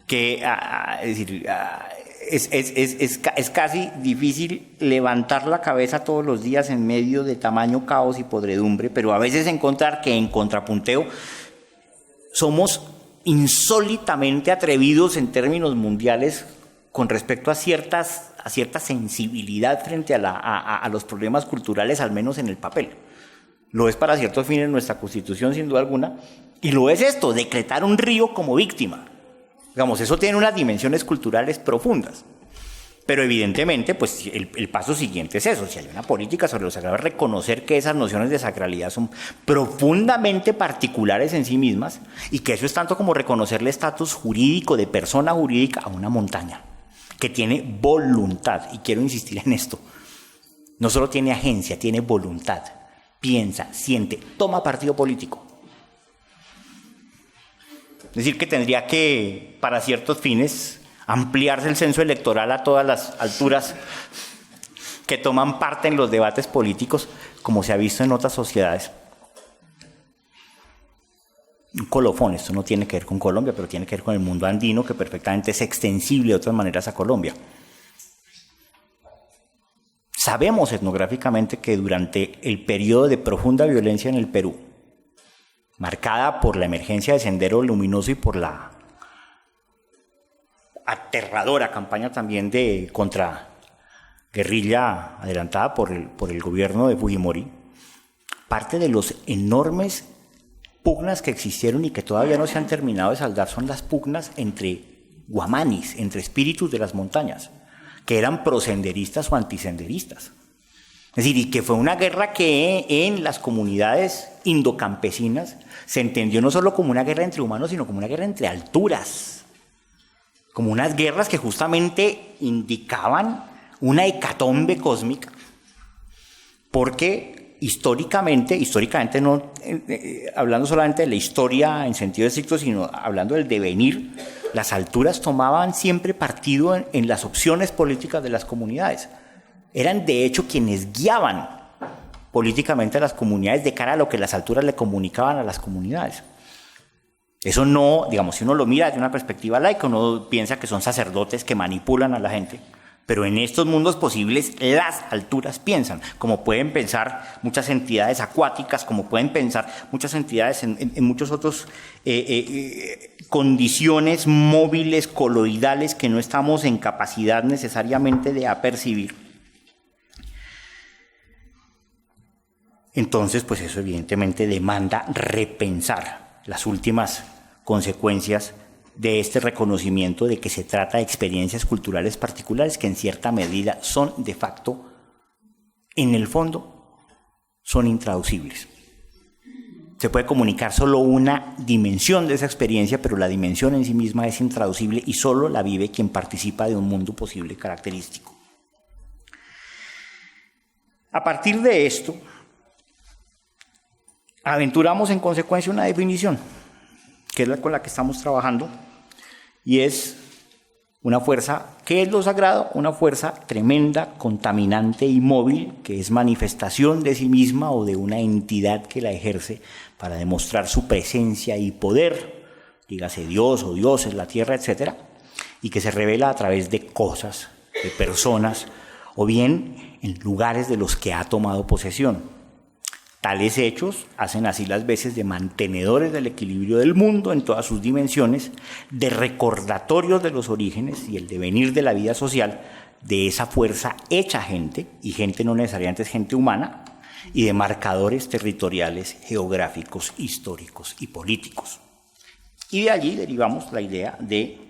Que, es decir, es casi difícil levantar la cabeza todos los días en medio de tamaño caos y podredumbre, pero a veces encontrar que en contrapunteo somos insólitamente atrevidos en términos mundiales con respecto a cierta sensibilidad frente a los problemas culturales, al menos en el papel. Lo es para ciertos fines nuestra Constitución, sin duda alguna, y lo es esto, decretar un río como víctima. Digamos, eso tiene unas dimensiones culturales profundas. Pero evidentemente, pues el paso siguiente es eso. Si hay una política sobre lo sagrado, es reconocer que esas nociones de sacralidad son profundamente particulares en sí mismas, y que eso es tanto como reconocerle estatus jurídico de persona jurídica a una montaña, que tiene voluntad, y quiero insistir en esto. No solo tiene agencia, tiene voluntad. Piensa, siente, toma partido político. Es decir, que tendría que, para ciertos fines, ampliarse el censo electoral a todas las alturas que toman parte en los debates políticos, como se ha visto en otras sociedades. Un colofón, esto no tiene que ver con Colombia, pero tiene que ver con el mundo andino, que perfectamente es extensible de otras maneras a Colombia. Sabemos etnográficamente que durante el periodo de profunda violencia en el Perú, marcada por la emergencia de Sendero Luminoso y por la aterradora campaña también de contraguerrilla adelantada por el gobierno de Fujimori, parte de los enormes pugnas que existieron y que todavía no se han terminado de saldar son las pugnas entre guamanis, entre espíritus de las montañas, que eran prosenderistas o antisenderistas. Es decir, y que fue una guerra que en las comunidades indocampesinas se entendió no solo como una guerra entre humanos, sino como una guerra entre alturas, como unas guerras que justamente indicaban una hecatombe cósmica, porque históricamente no hablando solamente de la historia en sentido estricto, sino hablando del devenir, las alturas tomaban siempre partido en las opciones políticas de las comunidades. Eran de hecho quienes guiaban políticamente a las comunidades de cara a lo que las alturas le comunicaban a las comunidades. Eso no, digamos, si uno lo mira desde una perspectiva laica, uno piensa que son sacerdotes que manipulan a la gente, pero en estos mundos posibles las alturas piensan, como pueden pensar muchas entidades acuáticas, como pueden pensar muchas entidades en muchos otros condiciones móviles, coloidales, que no estamos en capacidad necesariamente de apercibir. Entonces, pues eso evidentemente demanda repensar las últimas consecuencias de este reconocimiento de que se trata de experiencias culturales particulares que en cierta medida son de facto, en el fondo, son intraducibles. Se puede comunicar solo una dimensión de esa experiencia, pero la dimensión en sí misma es intraducible y solo la vive quien participa de un mundo posible característico. A partir de esto, aventuramos en consecuencia una definición, que es la con la que estamos trabajando, y es Una fuerza, ¿qué es lo sagrado? Una fuerza tremenda, contaminante y móvil, que es manifestación de sí misma o de una entidad que la ejerce para demostrar su presencia y poder, dígase Dios o dioses, la tierra, etc., y que se revela a través de cosas, de personas, o bien en lugares de los que ha tomado posesión. Tales hechos hacen así las veces de mantenedores del equilibrio del mundo en todas sus dimensiones, de recordatorios de los orígenes y el devenir de la vida social de esa fuerza hecha gente, y gente no necesariamente es gente humana, y de marcadores territoriales, geográficos, históricos y políticos. Y de allí derivamos la idea de